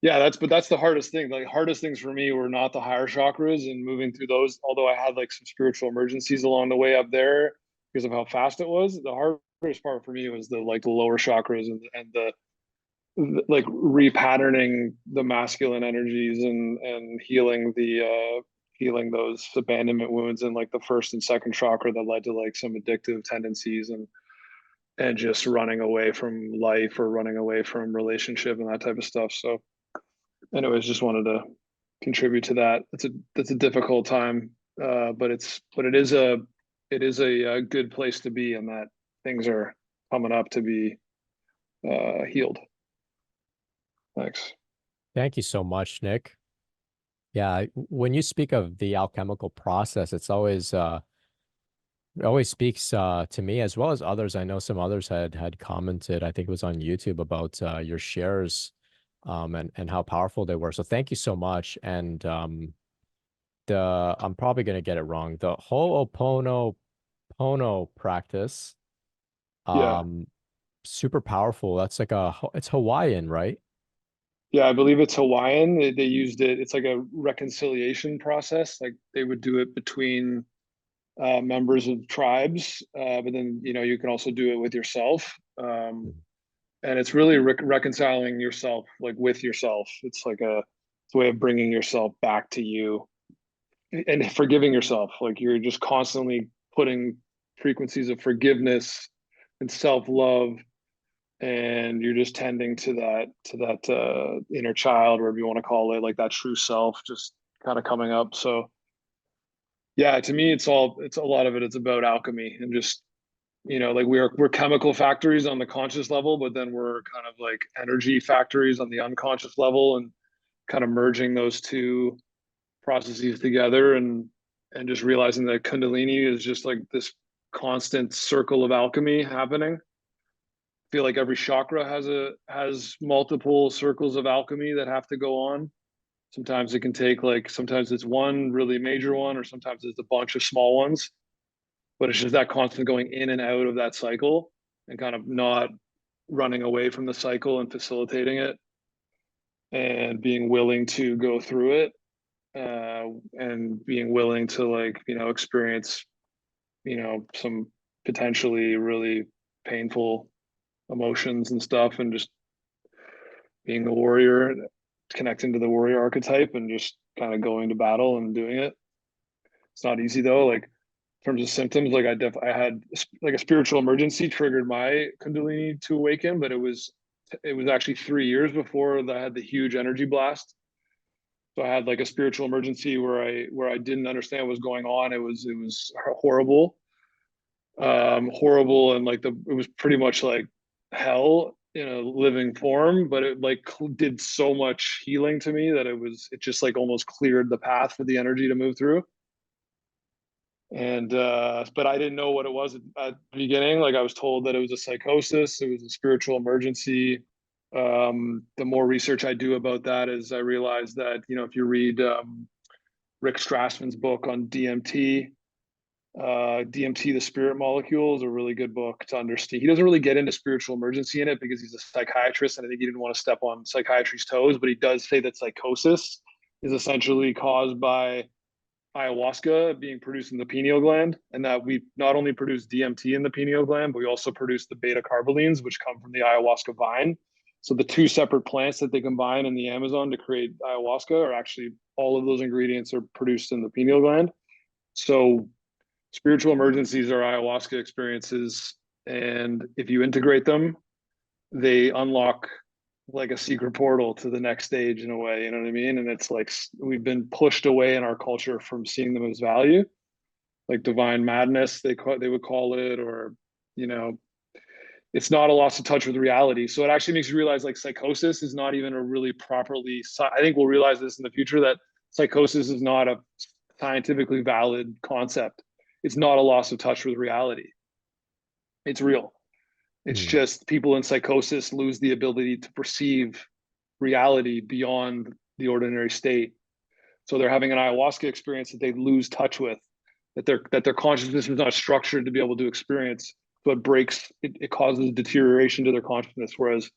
yeah, that's the hardest thing. Like hardest things for me were not the higher chakras and moving through those, although I had like some spiritual emergencies along the way up there because of how fast it was. The hardest part for me was the lower chakras, and the like repatterning the masculine energies, and healing those abandonment wounds in like the first and second chakra that led to like some addictive tendencies, and just running away from life or running away from relationship and that type of stuff. So anyways, just wanted to contribute to that. It's a difficult time, but it is a good place to be, and that things are coming up to be healed. Thanks. Thank you so much, Nick. Yeah, when you speak of the alchemical process, it always speaks to me as well as others. I know some others had commented, I think it was on YouTube, about your shares, and how powerful they were. So thank you so much. And I'm probably gonna get it wrong. The Ho'oponopono practice, Yeah. um, super powerful. That's like it's Hawaiian, right? Yeah, I believe it's Hawaiian. They used it. It's like a reconciliation process. Like they would do it between members of tribes, but then you can also do it with yourself. And it's really reconciling yourself, like with yourself. It's a way of bringing yourself back to you and forgiving yourself. Like you're just constantly putting frequencies of forgiveness and self love, and you're just tending to that inner child, whatever you want to call it, like that true self, just kind of coming up. So yeah, to me, it's a lot of it. It's about alchemy, and just like we're chemical factories on the conscious level, but then we're kind of like energy factories on the unconscious level, and kind of merging those two processes together, and just realizing that Kundalini is just like this constant circle of alchemy happening. Feel like every chakra has multiple circles of alchemy that have to go on. Sometimes it's one really major one, or sometimes it's a bunch of small ones. but it's just that constant going in and out of that cycle and kind of not running away from the cycle and facilitating it and being willing to go through it, and being willing to, like, experience, some potentially really painful emotions and stuff, and just being the warrior, connecting to the warrior archetype and just kind of going to battle and doing it. It's not easy though. Like, in terms of symptoms, like I had like a spiritual emergency triggered my Kundalini to awaken, but it was actually 3 years before I had the huge energy blast. So I had like a spiritual emergency where I didn't understand what was going on. It was horrible, horrible, and like it was pretty much like hell in a living form. But it like did so much healing to me that it just like almost cleared the path for the energy to move through. And but I didn't know what it was at the beginning. Like, I was told that it was a psychosis, it was a spiritual emergency. The more research I do about that, is I realize that, if you read Rick Strassman's book on DMT, DMT, the spirit molecule, is a really good book to understand. He doesn't really get into spiritual emergency in it because he's a psychiatrist, and I think he didn't want to step on psychiatry's toes, but he does say that psychosis is essentially caused by ayahuasca being produced in the pineal gland, and that we not only produce DMT in the pineal gland, but we also produce the beta carbolines, which come from the ayahuasca vine. So the two separate plants that they combine in the Amazon to create ayahuasca are actually, all of those ingredients are produced in the pineal gland. So spiritual emergencies are ayahuasca experiences, and if you integrate them, they unlock like a secret portal to the next stage in a way, you know what I mean? And it's like we've been pushed away in our culture from seeing them as value, like divine madness, they would call it, or, it's not a loss of touch with reality. So it actually makes you realize, like, psychosis is not even a really properly, I think we'll realize this in the future, that psychosis is not a scientifically valid concept. It's not a loss of touch with reality. It's real. It's just people in psychosis lose the ability to perceive reality beyond the ordinary state. So they're having an ayahuasca experience that they lose touch with, that their consciousness is not structured to be able to experience. So it causes deterioration to their consciousness. Whereas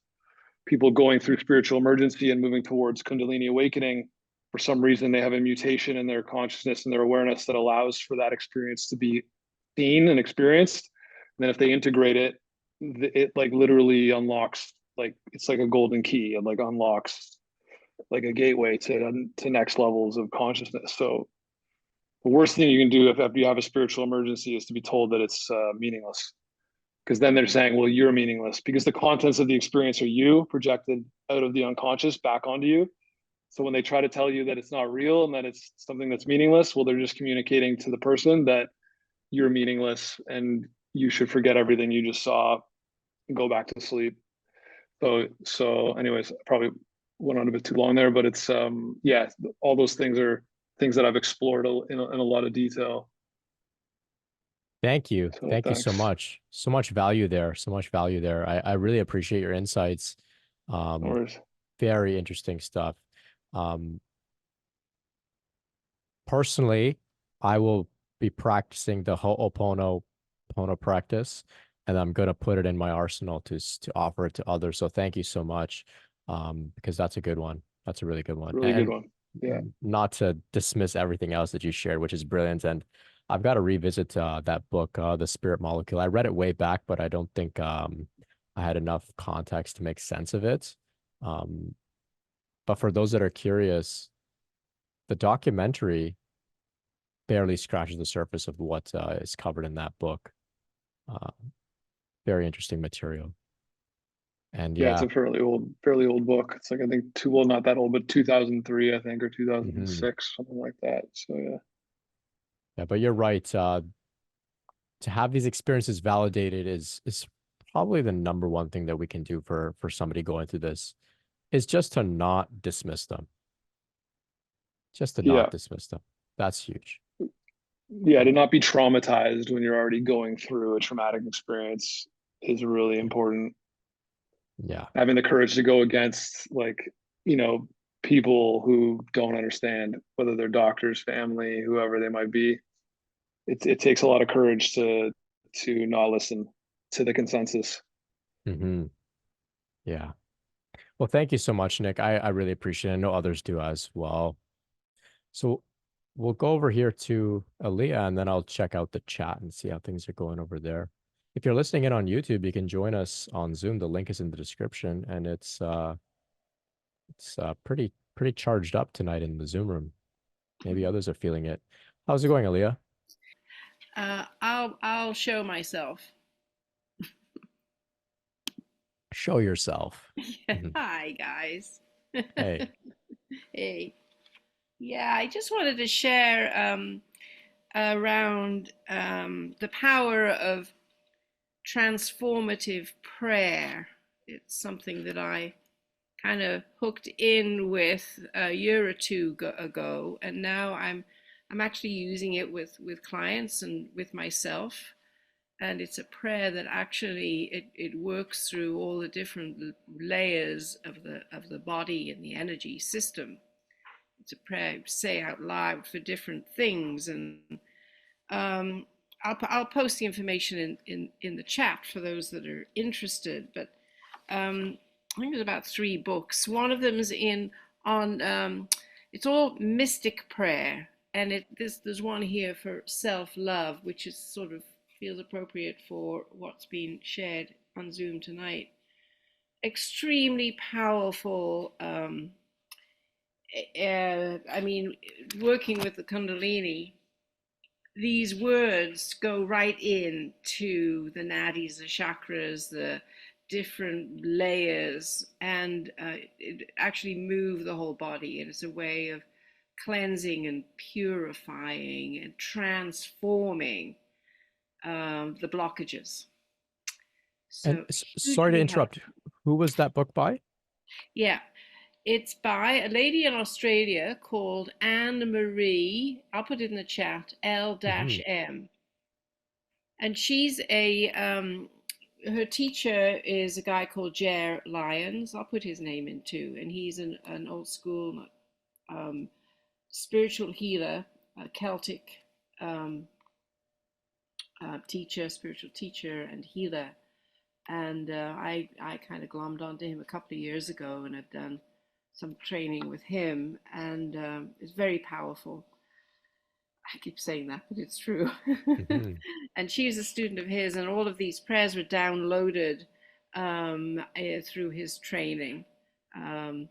people going through spiritual emergency and moving towards Kundalini awakening, for some reason, they have a mutation in their consciousness and their awareness that allows for that experience to be seen and experienced. And then if they integrate it, it like literally unlocks, like, it's like a golden key, and like unlocks like a gateway to next levels of consciousness. So the worst thing you can do if you have a spiritual emergency is to be told that it's meaningless, because then they're saying, well, you're meaningless, because the contents of the experience are you projected out of the unconscious back onto you. So when they try to tell you that it's not real and that it's something that's meaningless, well, they're just communicating to the person that you're meaningless and you should forget everything you just saw and go back to sleep. So anyways, probably went on a bit too long there, but it's yeah, all those things are things that I've explored in a lot of detail. Thank you. So Thank you so thanks. much. So much value there. So much value there. I really appreciate your insights. No worries. Very interesting stuff. Personally, I will be practicing the Ho'oponopono practice, and I'm going to put it in my arsenal to offer it to others. So thank you so much, because that's a good one. That's a really good one. Really good one. Yeah. Not to dismiss everything else that you shared, which is brilliant. And I've got to revisit that book, The Spirit Molecule. I read it way back, but I don't think I had enough context to make sense of it. But for those that are curious, the documentary barely scratches the surface of what is covered in that book. Very interesting material. And Yeah, it's yeah, a fairly old book. It's like, I think well, not that old, but 2003, I think, or 2006, something like that. So yeah. Yeah, but you're right. To have these experiences validated is probably the number one thing that we can do for somebody going through this, is just to not dismiss them. Just to Yeah. not dismiss them. That's huge. Yeah, to not be traumatized when you're already going through a traumatic experience is really important. Yeah. Having the courage to go against, like, people who don't understand, whether they're doctors, family, whoever they might be. it takes a lot of courage to not listen to the consensus. Mm-hmm. Yeah. Well, thank you so much, Nick. I really appreciate it. I know others do as well. So we'll go over here to Aaliyah, and then I'll check out the chat and see how things are going over there. If you're listening in on YouTube, you can join us on Zoom. The link is in the description, and it's pretty charged up tonight in the Zoom room. Maybe others are feeling it. How's it going, Aaliyah? I'll show myself. Show yourself. Mhm. Hi guys. Hey. Hey. Yeah, I just wanted to share around the power of transformative prayer. It's something that I kind of hooked in with a year or two ago, and now I'm actually using it with clients and with myself. And it's a prayer that actually it works through all the different layers of the body and the energy system. It's a prayer you say out loud for different things, and I'll post the information in the chat for those that are interested. But I think there's about 3 books. One of them is on it's all mystic prayer, and there's one here for self-love, which is sort of feels appropriate for what's been shared on Zoom tonight. Extremely powerful. I mean, working with the Kundalini, these words go right into the nadis, the chakras, the different layers, and it actually move the whole body. And it's a way of cleansing and purifying and transforming the blockages. And So sorry to hugely interrupt. helpful. Who was that book by? Yeah, it's by a lady in Australia called Anne Marie. I'll put it in the chat. Mm-hmm. L-M, and she's her teacher is a guy called Jer Lyons. I'll put his name in too, and he's an old school um, spiritual healer, a Celtic um, teacher, spiritual teacher, and healer. And I kind of glommed onto him a couple of years ago, and I've done some training with him, and it's very powerful. I keep saying that, but it's true. Mm-hmm. And she was a student of his, and all of these prayers were downloaded through his training,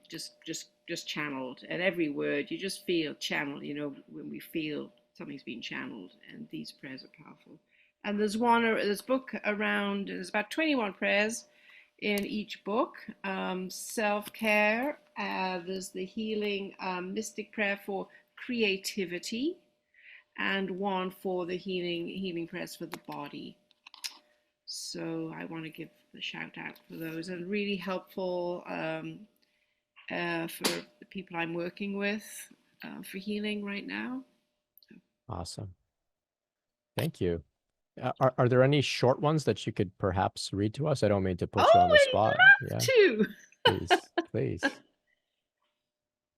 just channeled. And every word you just feel channeled. You know, when we feel something's being channeled, and these prayers are powerful. And there's a book around. There's about 21 prayers in each book. Self-care. There's the healing mystic prayer for creativity, and one for the healing prayers for the body. So I want to give a shout out for those, and really helpful for the people I'm working with for healing right now. Awesome. Thank you. Are there any short ones that you could perhaps read to us? I don't mean to put you on the Oh, spot. I'd Yeah, love to. please, please.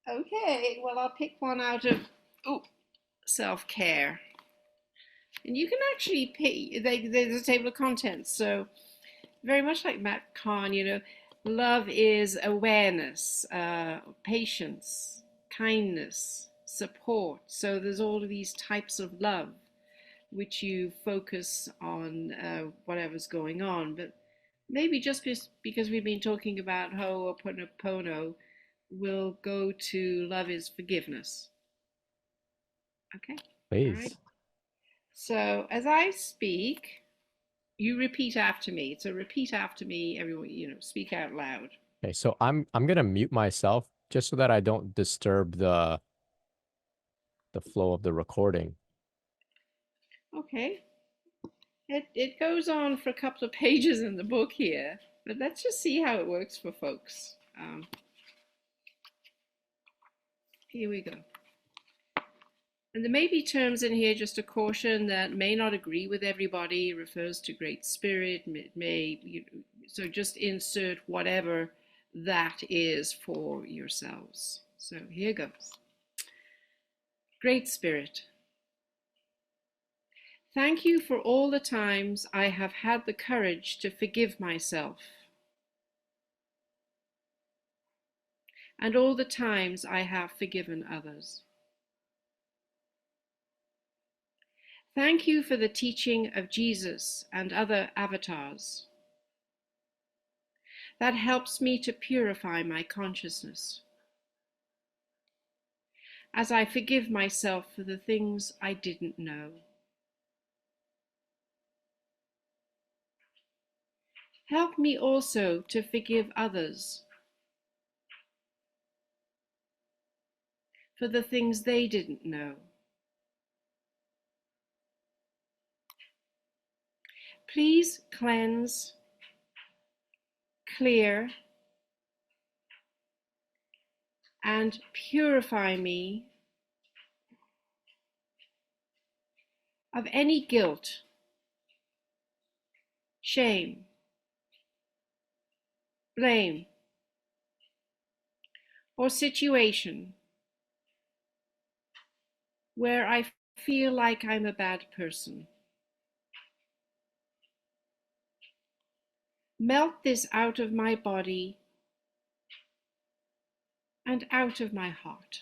Okay, well, I'll pick one out of self-care. And you can actually pick, there's a table of contents. So very much like Matt Kahn, you know, love is awareness, patience, kindness, support. So there's all of these types of love, which you focus on whatever's going on. But maybe just because we've been talking about Ho'oponopono, we'll go to love is forgiveness. Okay, all right. Please. So as I speak, you repeat after me. So repeat after me, everyone, you know, speak out loud. Okay, so I'm gonna mute myself just so that I don't disturb the flow of the recording. Okay. It goes on for a couple of pages in the book here, but let's just see how it works for folks. Here we go. And there may be terms in here, just a caution, that may not agree with everybody. It refers to Great Spirit. It may, so just insert whatever that is for yourselves. So here goes. Great Spirit, Thank you for all the times I have had the courage to forgive myself, and all the times I have forgiven others. Thank you for the teaching of Jesus and other avatars. That helps me to purify my consciousness as I forgive myself for the things I didn't know. Help me also to forgive others for the things they didn't know. Please cleanse, clear, and purify me of any guilt, shame, blame, or situation where I feel like I'm a bad person. Melt this out of my body and out of my heart.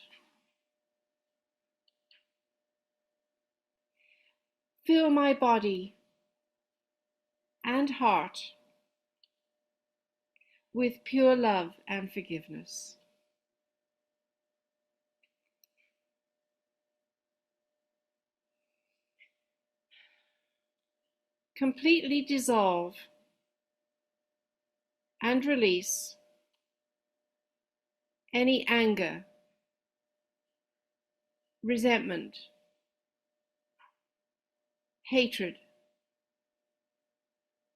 Fill my body and heart with pure love and forgiveness. Completely dissolve and release any anger, resentment, hatred,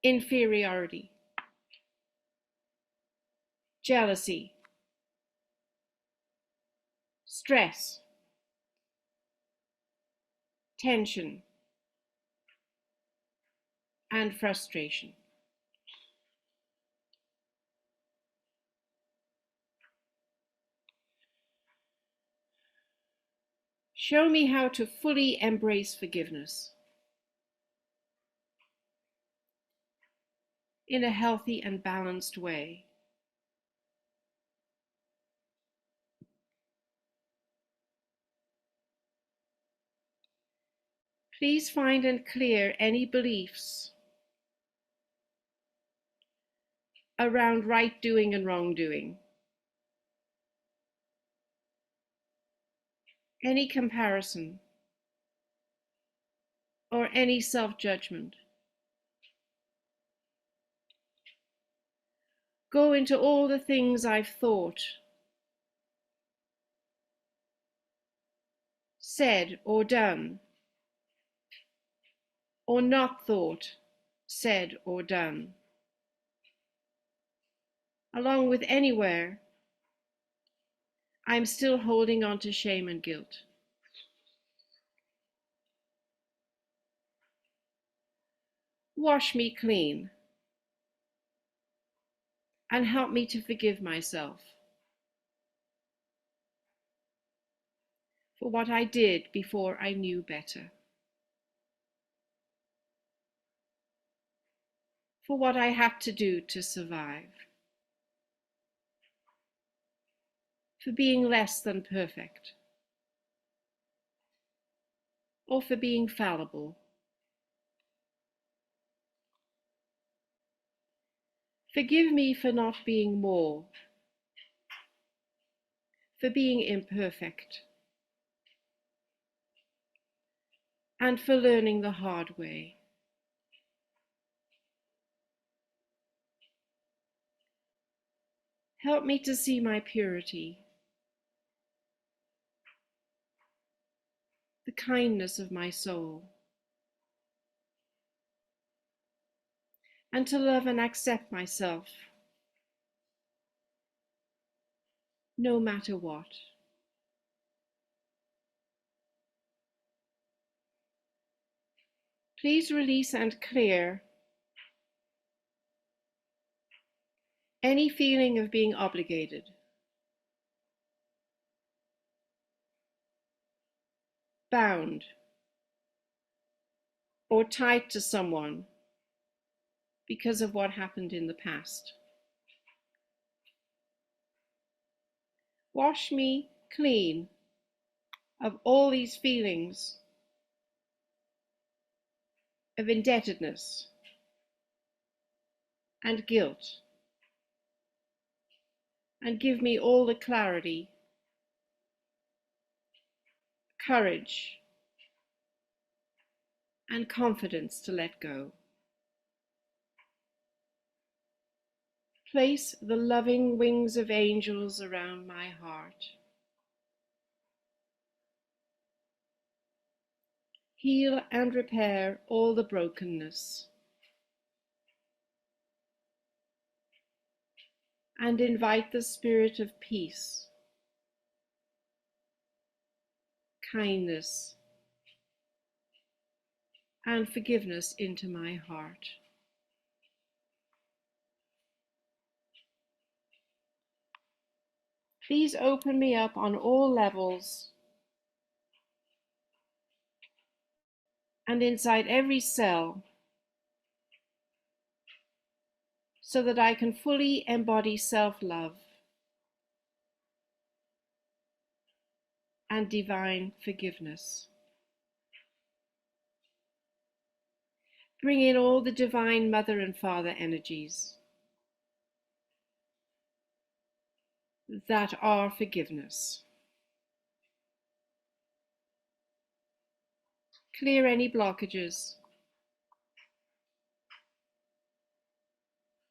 inferiority, jealousy, stress, tension, and frustration. Show me how to fully embrace forgiveness in a healthy and balanced way. Please find and clear any beliefs around right doing and wrong doing, any comparison, or any self-judgment. Go into all the things I've thought, said, or done, or not thought, said, or done, along with anywhere I'm still holding on to shame and guilt. Wash me clean and help me to forgive myself for what I did before I knew better, for what I had to do to survive, for being less than perfect, or for being fallible. Forgive me for not being more, for being imperfect, and for learning the hard way. Help me to see my purity, the kindness of my soul, and to love and accept myself, no matter what. Please release and clear any feeling of being obligated, bound, or tied to someone because of what happened in the past. Wash me clean of all these feelings of indebtedness and guilt, and give me all the clarity, courage, and confidence to let go. Place the loving wings of angels around my heart. Heal and repair all the brokenness, and invite the spirit of peace, kindness, and forgiveness into my heart. Please open me up on all levels and inside every cell, so that I can fully embody self-love and divine forgiveness. Bring in all the divine mother and father energies that are forgiveness. Clear any blockages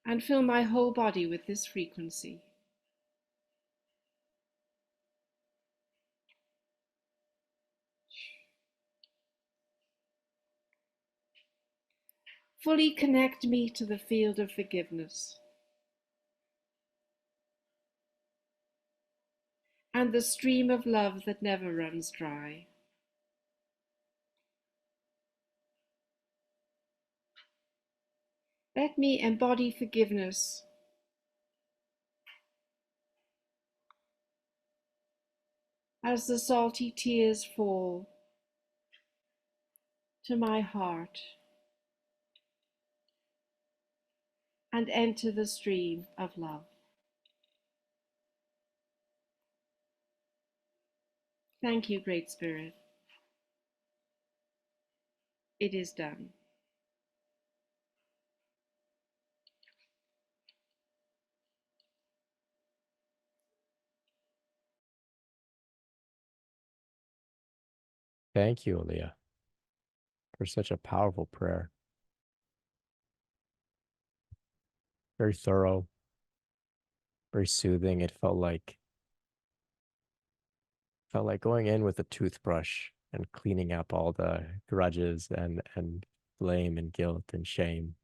and fill my whole body with this frequency. Fully connect me to the field of forgiveness and the stream of love that never runs dry. Let me embody forgiveness as the salty tears fall to my heart and enter the stream of love. Thank you, Great Spirit. It is done. Thank you, Aaliyah, for such a powerful prayer. Very thorough, very soothing. It felt like going in with a toothbrush and cleaning up all the grudges and blame and guilt and shame.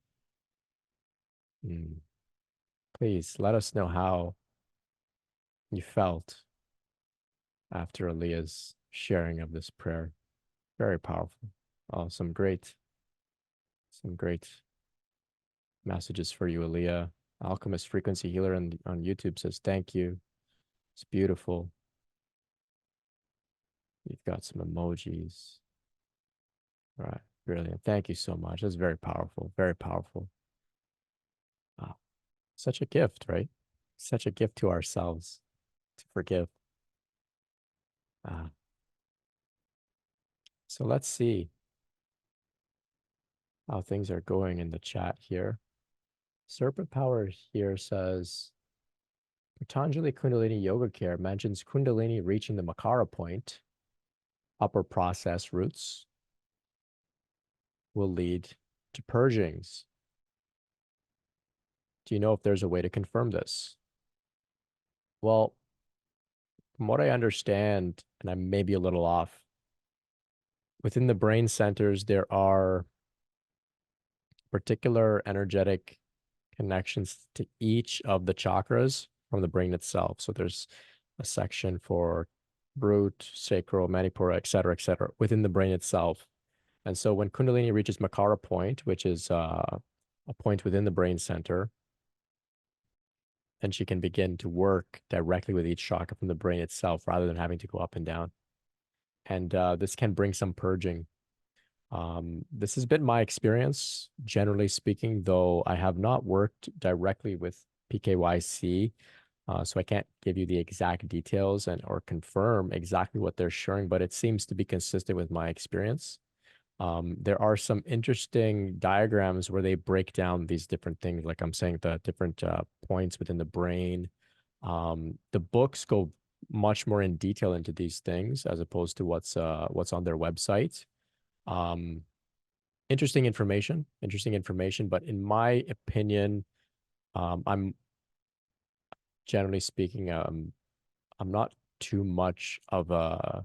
Please let us know how you felt after Aaliyah's sharing of this prayer. Very powerful. Some great messages for you, Aaliyah. Alchemist Frequency Healer on YouTube says, thank you. It's beautiful. You've got some emojis. All right, brilliant. Thank you so much. That's very powerful. Very powerful. Wow. Such a gift, right? Such a gift to ourselves to forgive. So let's see how things are going in the chat here. Serpent Power here says, Patanjali Kundalini Yoga Care mentions Kundalini reaching the Makara point, upper process roots, will lead to purgings. Do you know if there's a way to confirm this? Well, from what I understand, and I may be a little off, within the brain centers, there are particular energetic connections to each of the chakras from the brain itself. So there's a section for root, sacral, manipura, et cetera, within the brain itself. And so when Kundalini reaches Makara point, which is a point within the brain center, and she can begin to work directly with each chakra from the brain itself rather than having to go up and down. And this can bring some purging. This has been my experience, generally speaking, though I have not worked directly with PKYC, so I can't give you the exact details and or confirm exactly what they're sharing, but it seems to be consistent with my experience. There are some interesting diagrams where they break down these different things, like I'm saying, the different points within the brain. The books go much more in detail into these things as opposed to what's on their website. Interesting information, but in my opinion, I'm generally speaking, I'm not too much of a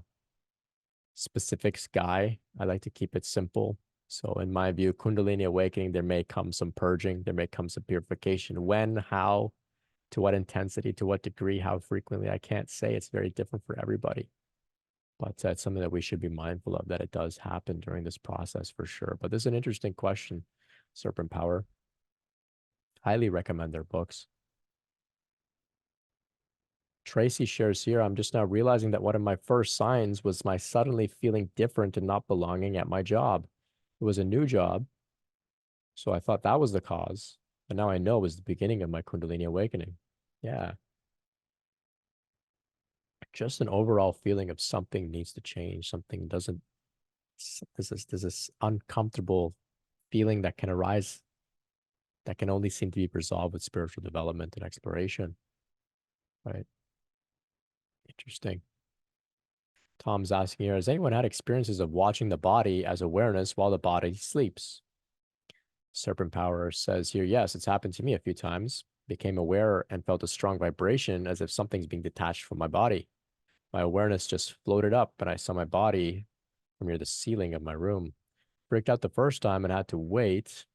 specifics guy. I like to keep it simple. So in my view, Kundalini awakening, there may come some purging, there may come some purification. When, how, to what intensity, to what degree, how frequently, I can't say. It's very different for everybody. But it's something that we should be mindful of, that it does happen during this process for sure. But this is an interesting question, Serpent Power. Highly recommend their books. Tracy shares here, I'm just now realizing that one of my first signs was my suddenly feeling different and not belonging at my job. It was a new job, so I thought that was the cause. But now I know it was the beginning of my Kundalini awakening. Yeah. Just an overall feeling of something needs to change. Something doesn't, there's this uncomfortable feeling that can arise that can only seem to be resolved with spiritual development and exploration. Right. Interesting. Tom's asking here, has anyone had experiences of watching the body as awareness while the body sleeps? Serpent Power says here, yes, it's happened to me a few times. Became aware and felt a strong vibration as if something's being detached from my body. My awareness just floated up and I saw my body from near the ceiling of my room. Freaked out the first time and had to wait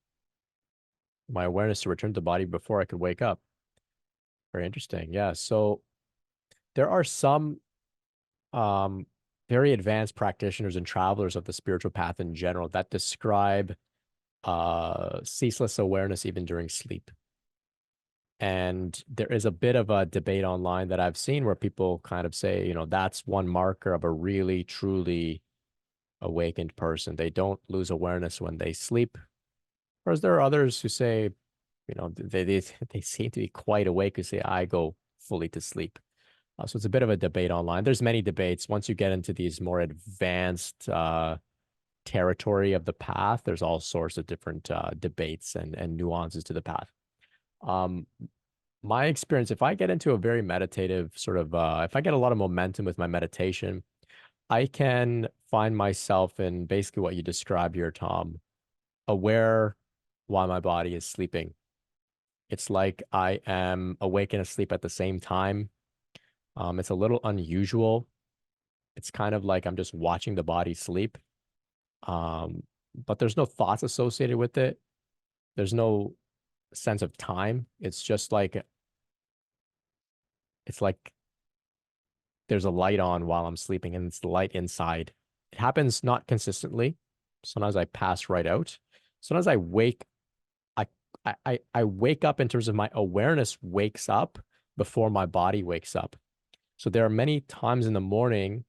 my awareness to return to the body before I could wake up. Very interesting. Yeah. So there are some very advanced practitioners and travelers of the spiritual path in general that describe ceaseless awareness even during sleep. And there is a bit of a debate online that I've seen where people kind of say, that's one marker of a really, truly awakened person. They don't lose awareness when they sleep. Whereas there are others who say, they seem to be quite awake, who say, I go fully to sleep. So it's a bit of a debate online. There's many debates. Once you get into these more advanced territory of the path, there's all sorts of different debates and nuances to the path. My experience, if I get into a very meditative sort of, if I get a lot of momentum with my meditation, I can find myself in basically what you described here, Tom, aware while my body is sleeping. It's like I am awake and asleep at the same time. It's a little unusual. It's kind of like I'm just watching the body sleep. But there's no thoughts associated with it. There's no sense of time. It's just like, there's a light on while I'm sleeping and it's the light inside. It happens not consistently. Sometimes I pass right out. Sometimes I wake, I wake up in terms of my awareness wakes up before my body wakes up. So there are many times in the morning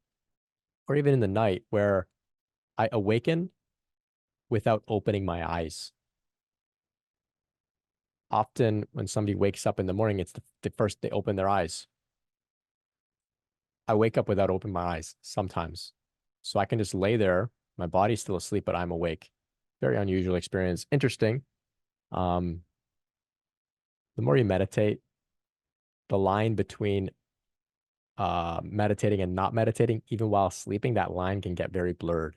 or even in the night where I awaken without opening my eyes. Often when somebody wakes up in the morning, it's the first they open their eyes. I wake up without opening my eyes sometimes. So I can just lay there. My body's still asleep, but I'm awake. Very unusual experience. Interesting. The more you meditate, the line between meditating and not meditating, even while sleeping, that line can get very blurred,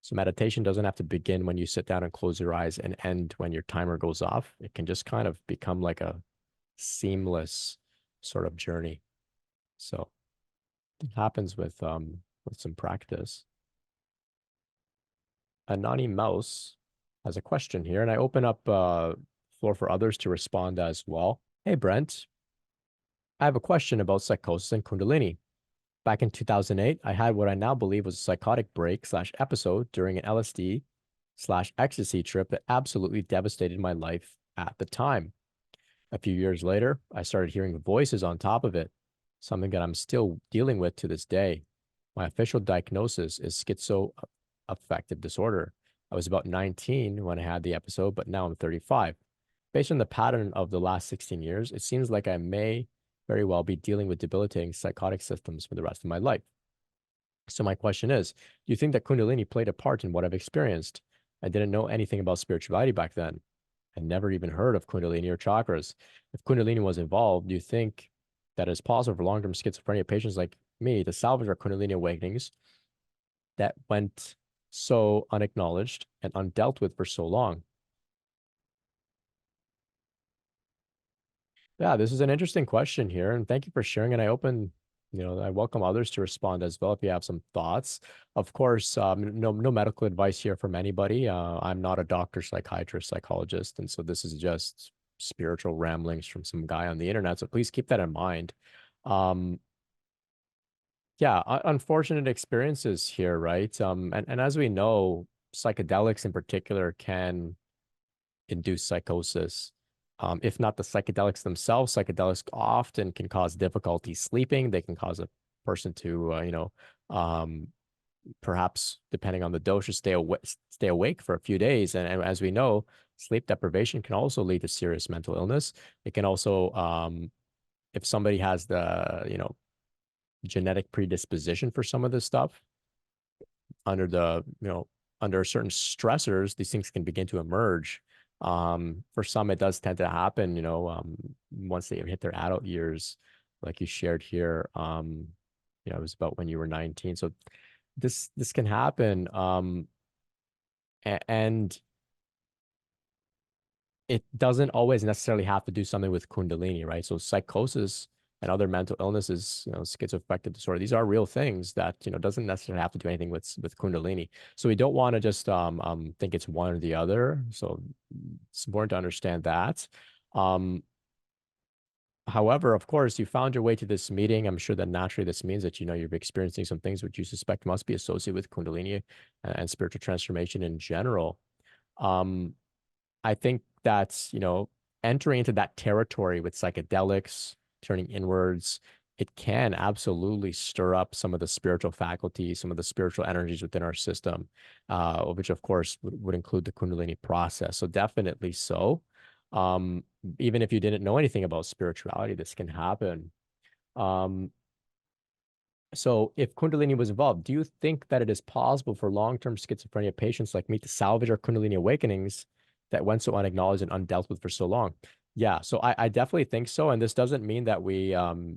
So meditation doesn't have to begin when you sit down and close your eyes and end when your timer goes off. It can just kind of become like a seamless sort of journey. So it happens with some practice. Anani Mouse has a question here, and I open up floor for others to respond as well. Hey, Brent, I have a question about psychosis and Kundalini. Back in 2008, I had what I now believe was a psychotic break / episode during an LSD / ecstasy trip that absolutely devastated my life at the time. A few years later, I started hearing voices on top of it, something that I'm still dealing with to this day. My official diagnosis is affective disorder. I was about 19 when I had the episode, but now I'm 35. Based on the pattern of the last 16 years, it seems like I may very well be dealing with debilitating psychotic symptoms for the rest of my life. So my question is, do you think that Kundalini played a part in what I've experienced? I didn't know anything about spirituality back then. I never even heard of Kundalini or chakras. If Kundalini was involved, do you think that it's possible for long-term schizophrenia patients like me to salvage our Kundalini awakenings that went so unacknowledged and undealt with for so long? Yeah, this is an interesting question here, and thank you for sharing. And I welcome others to respond as well if you have some thoughts. Of course, no medical advice here from anybody. I'm not a doctor, psychiatrist, psychologist, and so this is just spiritual ramblings from some guy on the internet. So please keep that in mind. Yeah, unfortunate experiences here, right? And as we know, psychedelics in particular can induce psychosis. If not the psychedelics themselves, psychedelics often can cause difficulty sleeping. They can cause a person to, perhaps depending on the dose, just stay awake for a few days. And as we know, sleep deprivation can also lead to serious mental illness. It can also, if somebody has the, genetic predisposition for some of this stuff, under certain stressors, these things can begin to emerge. For some, it does tend to happen, once they hit their adult years, like you shared here. It was about when you were 19. So this can happen. And it doesn't always necessarily have to do something with Kundalini, right? So psychosis and other mental illnesses, schizoaffective disorder, these are real things that, doesn't necessarily have to do anything with Kundalini. So we don't want to just think it's one or the other. So it's important to understand that. However, of course, you found your way to this meeting. I'm sure that naturally this means that, you're experiencing some things which you suspect must be associated with Kundalini and spiritual transformation in general. I think that's, entering into that territory with psychedelics, turning inwards, it can absolutely stir up some of the spiritual faculties, some of the spiritual energies within our system, which of course would include the Kundalini process. So definitely so. Even if you didn't know anything about spirituality, this can happen. So if Kundalini was involved, do you think that it is possible for long-term schizophrenia patients like me to salvage our Kundalini awakenings that went so unacknowledged and undealt with for so long? Yeah, so I definitely think so. And this doesn't mean that we don't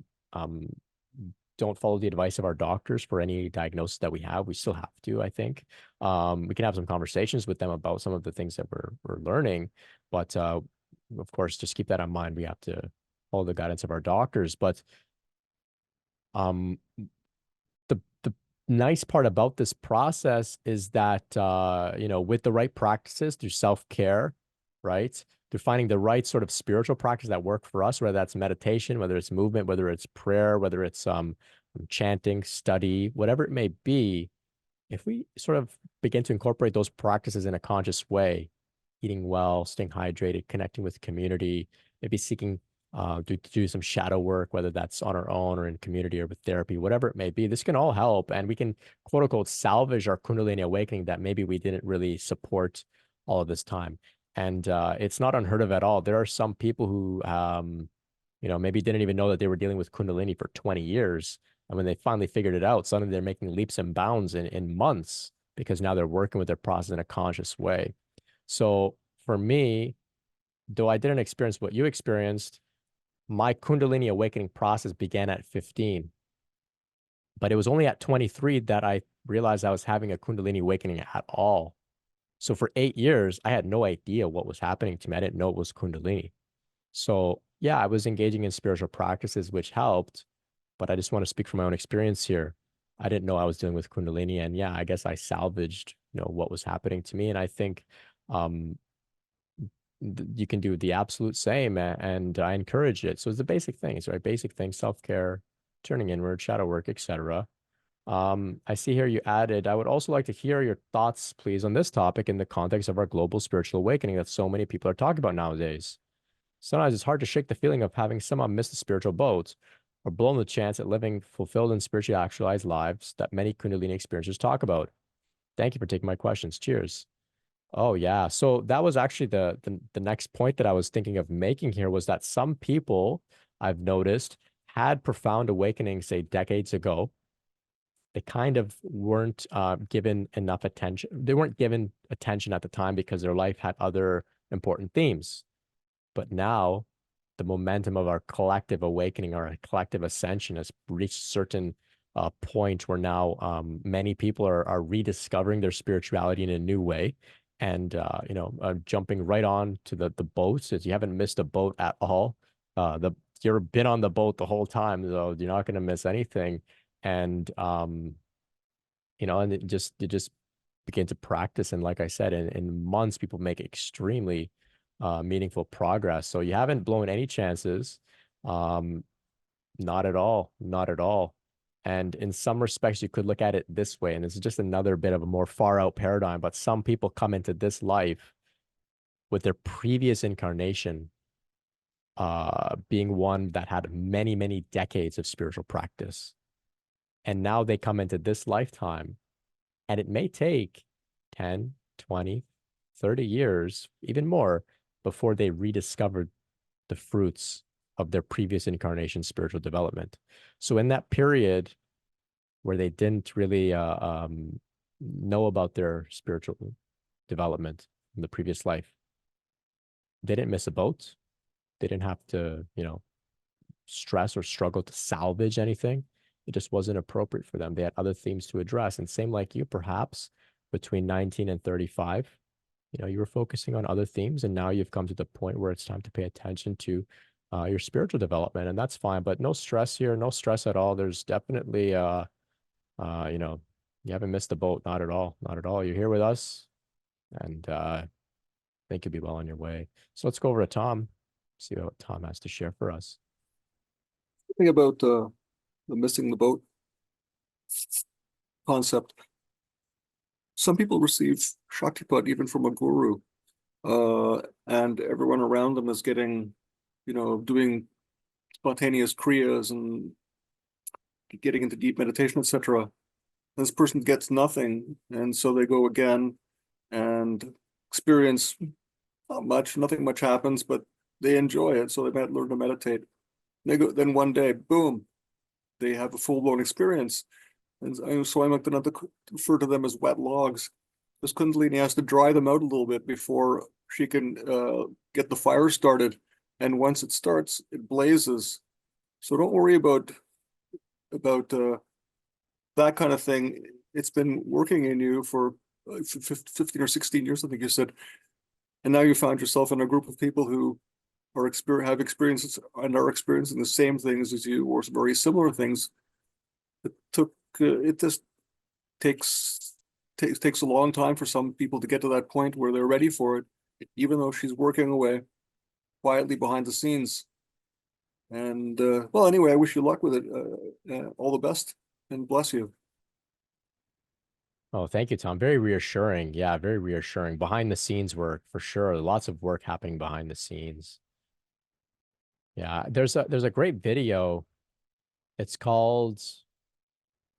follow the advice of our doctors for any diagnosis that we have. We still have to, I think. We can have some conversations with them about some of the things that we're learning. But of course, just keep that in mind. We have to follow the guidance of our doctors. But the nice part about this process is that, with the right practices through self-care, right? Through finding the right sort of spiritual practice that work for us, whether that's meditation, whether it's movement, whether it's prayer, whether it's chanting, study, whatever it may be, if we sort of begin to incorporate those practices in a conscious way, eating well, staying hydrated, connecting with community, maybe seeking to do some shadow work, whether that's on our own or in community or with therapy, whatever it may be, this can all help. And we can, quote unquote, salvage our Kundalini awakening that maybe we didn't really support all of this time. And it's not unheard of at all. There are some people who, maybe didn't even know that they were dealing with Kundalini for 20 years. And when they finally figured it out, suddenly they're making leaps and bounds in months because now they're working with their process in a conscious way. So for me, though I didn't experience what you experienced, my Kundalini awakening process began at 15. But it was only at 23 that I realized I was having a Kundalini awakening at all. So for 8 years, I had no idea what was happening to me. I didn't know it was Kundalini. So yeah, I was engaging in spiritual practices, which helped. But I just want to speak from my own experience here. I didn't know I was dealing with Kundalini. And yeah, I guess I salvaged, what was happening to me. And I think you can do the absolute same, and I encourage it. So it's the basic things, right? Basic things, self-care, turning inward, shadow work, etc. I see here you added, I would also like to hear your thoughts, please, on this topic in the context of our global spiritual awakening that so many people are talking about nowadays. Sometimes it's hard to shake the feeling of having somehow missed the spiritual boat or blown the chance at living fulfilled and spiritually actualized lives that many Kundalini experiencers talk about. Thank you for taking my questions. Cheers. Oh yeah. So that was actually the next point that I was thinking of making here, was that some people I've noticed had profound awakenings, say decades ago. They kind of weren't given enough attention. They weren't given attention at the time because their life had other important themes. But now the momentum of our collective awakening, our collective ascension, has reached a certain point where now many people are rediscovering their spirituality in a new way, and jumping right on to the boats. As you haven't missed a boat at all. You've been on the boat the whole time, so you're not going to miss anything. And and you just begin to practice, and like I said, in months people make extremely meaningful progress. So you haven't blown any chances. Not at all, not at all. And in some respects you could look at it this way, and this is just another bit of a more far out paradigm, but some people come into this life with their previous incarnation being one that had many, many decades of spiritual practice. And now they come into this lifetime, and it may take 10, 20, 30 years, even more, before they rediscovered the fruits of their previous incarnation spiritual development. So in that period where they didn't really know about their spiritual development in the previous life, they didn't miss a boat. They didn't have to, stress or struggle to salvage anything. It just wasn't appropriate for them. They had other themes to address. And same like you, perhaps between 19 and 35, you were focusing on other themes, and now you've come to the point where it's time to pay attention to your spiritual development, and that's fine. But no stress here, no stress at all. There's definitely, you haven't missed the boat, not at all, not at all. You're here with us, and I think you'll be well on your way. So let's go over to Tom, see what Tom has to share for us. Think about the missing the boat concept. Some people receive Shaktipat even from a guru, and everyone around them is getting, doing spontaneous kriyas and getting into deep meditation, etc. This person gets nothing, and so they go again and experience nothing much happens, but they enjoy it, so they might learn to meditate. They go, then one day, boom, they have a full-blown experience. And so I'm going to refer to them as wet logs. This Kundalini has to dry them out a little bit before she can get the fire started. And once it starts, it blazes. So don't worry about that kind of thing. It's been working in you for 15 or 16 years, I think you said. And now you found yourself in a group of people who have experiences and are experiencing the same things as you, or very similar things. It just takes a long time for some people to get to that point where they're ready for it, even though she's working away quietly behind the scenes. And well, anyway, I wish you luck with it. All the best, and bless you. Oh, thank you, Tom. Very reassuring. Yeah, very reassuring. Behind the scenes work, for sure. Lots of work happening behind the scenes. Yeah, there's a great video. It's called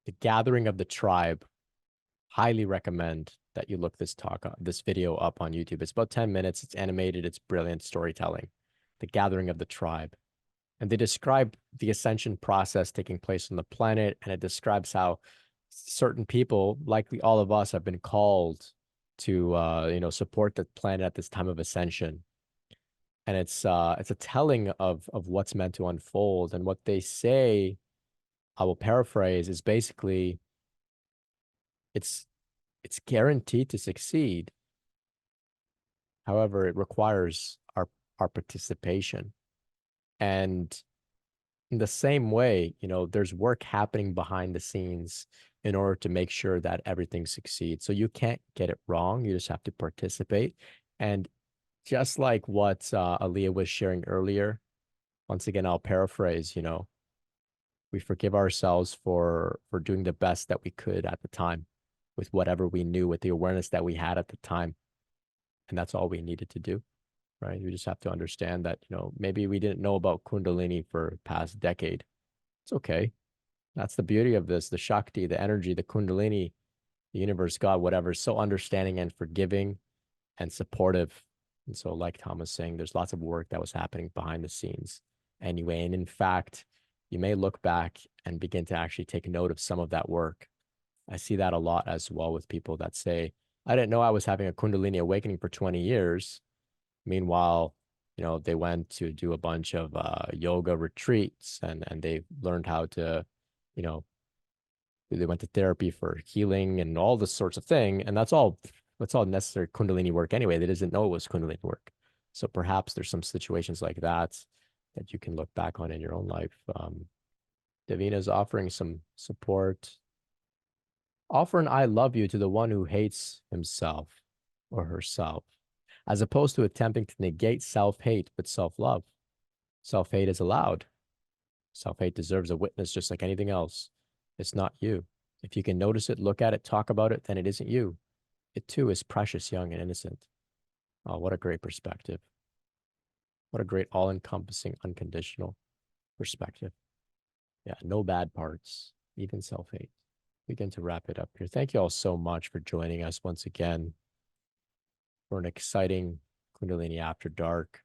The Gathering of the Tribe. Highly recommend that you look this video up on YouTube. It's about 10 minutes. It's animated. It's brilliant storytelling. The Gathering of the Tribe. And they describe the ascension process taking place on the planet, and it describes how certain people, likely all of us, have been called to support the planet at this time of ascension. And it's a telling of what's meant to unfold. And what they say, I will paraphrase, is basically it's guaranteed to succeed. However, it requires our participation. And in the same way, there's work happening behind the scenes in order to make sure that everything succeeds. So you can't get it wrong. You just have to participate. And just like what Aaliyah was sharing earlier, once again, I'll paraphrase, we forgive ourselves for doing the best that we could at the time with whatever we knew, with the awareness that we had at the time. And that's all we needed to do, right? We just have to understand that, maybe we didn't know about Kundalini for the past decade. It's okay. That's the beauty of this, the Shakti, the energy, the Kundalini, the universe, God, whatever, is so understanding and forgiving and supportive. And so, like Tom was saying, there's lots of work that was happening behind the scenes anyway. And in fact, you may look back and begin to actually take note of some of that work. I see that a lot as well with people that say, I didn't know I was having a Kundalini awakening for 20 years. Meanwhile, you know, they went to do a bunch of yoga retreats and they learned how to, you know, they went to therapy for healing and all this sorts of thing. And that's all necessary Kundalini work anyway. They didn't know it was Kundalini work. So perhaps there's some situations like that that you can look back on in your own life. Davina is offering some support. Offer an I love you to the one who hates himself or herself, as opposed to attempting to negate self-hate with self-love. Self-hate is allowed. Self-hate deserves a witness just like anything else. It's not you. If you can notice it, look at it, talk about it, then it isn't you. It too is precious, young, and innocent. Oh, what a great perspective. What a great all-encompassing, unconditional perspective. Yeah, no bad parts, even self-hate. Begin to wrap it up here. Thank you all so much for joining us once again for an exciting Kundalini After Dark.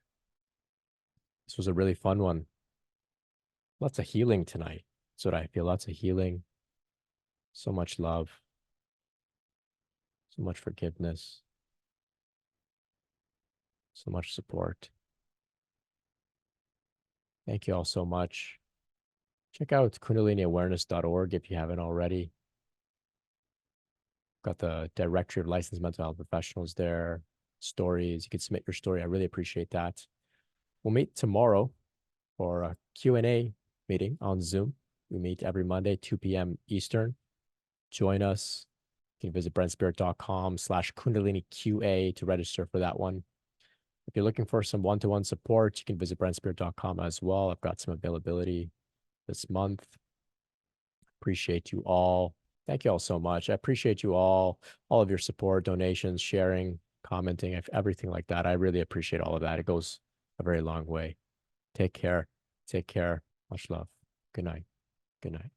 This was a really fun one. Lots of healing tonight. That's what I feel. Lots of healing. So much love. So much forgiveness. So much support. Thank you all so much. Check out kundaliniawareness.org if you haven't already. Got the directory of licensed mental health professionals there. Stories. You can submit your story. I really appreciate that. We'll meet tomorrow for a Q&A meeting on Zoom. We meet every Monday, 2 p.m. Eastern. Join us. You can visit brentspirit.com/KundaliniQA to register for that one. If you're looking for some one-to-one support, you can visit brentspirit.com as well. I've got some availability this month. Appreciate you all. Thank you all so much. I appreciate you all of your support, donations, sharing, commenting, everything like that. I really appreciate all of that. It goes a very long way. Take care. Take care. Much love. Good night. Good night.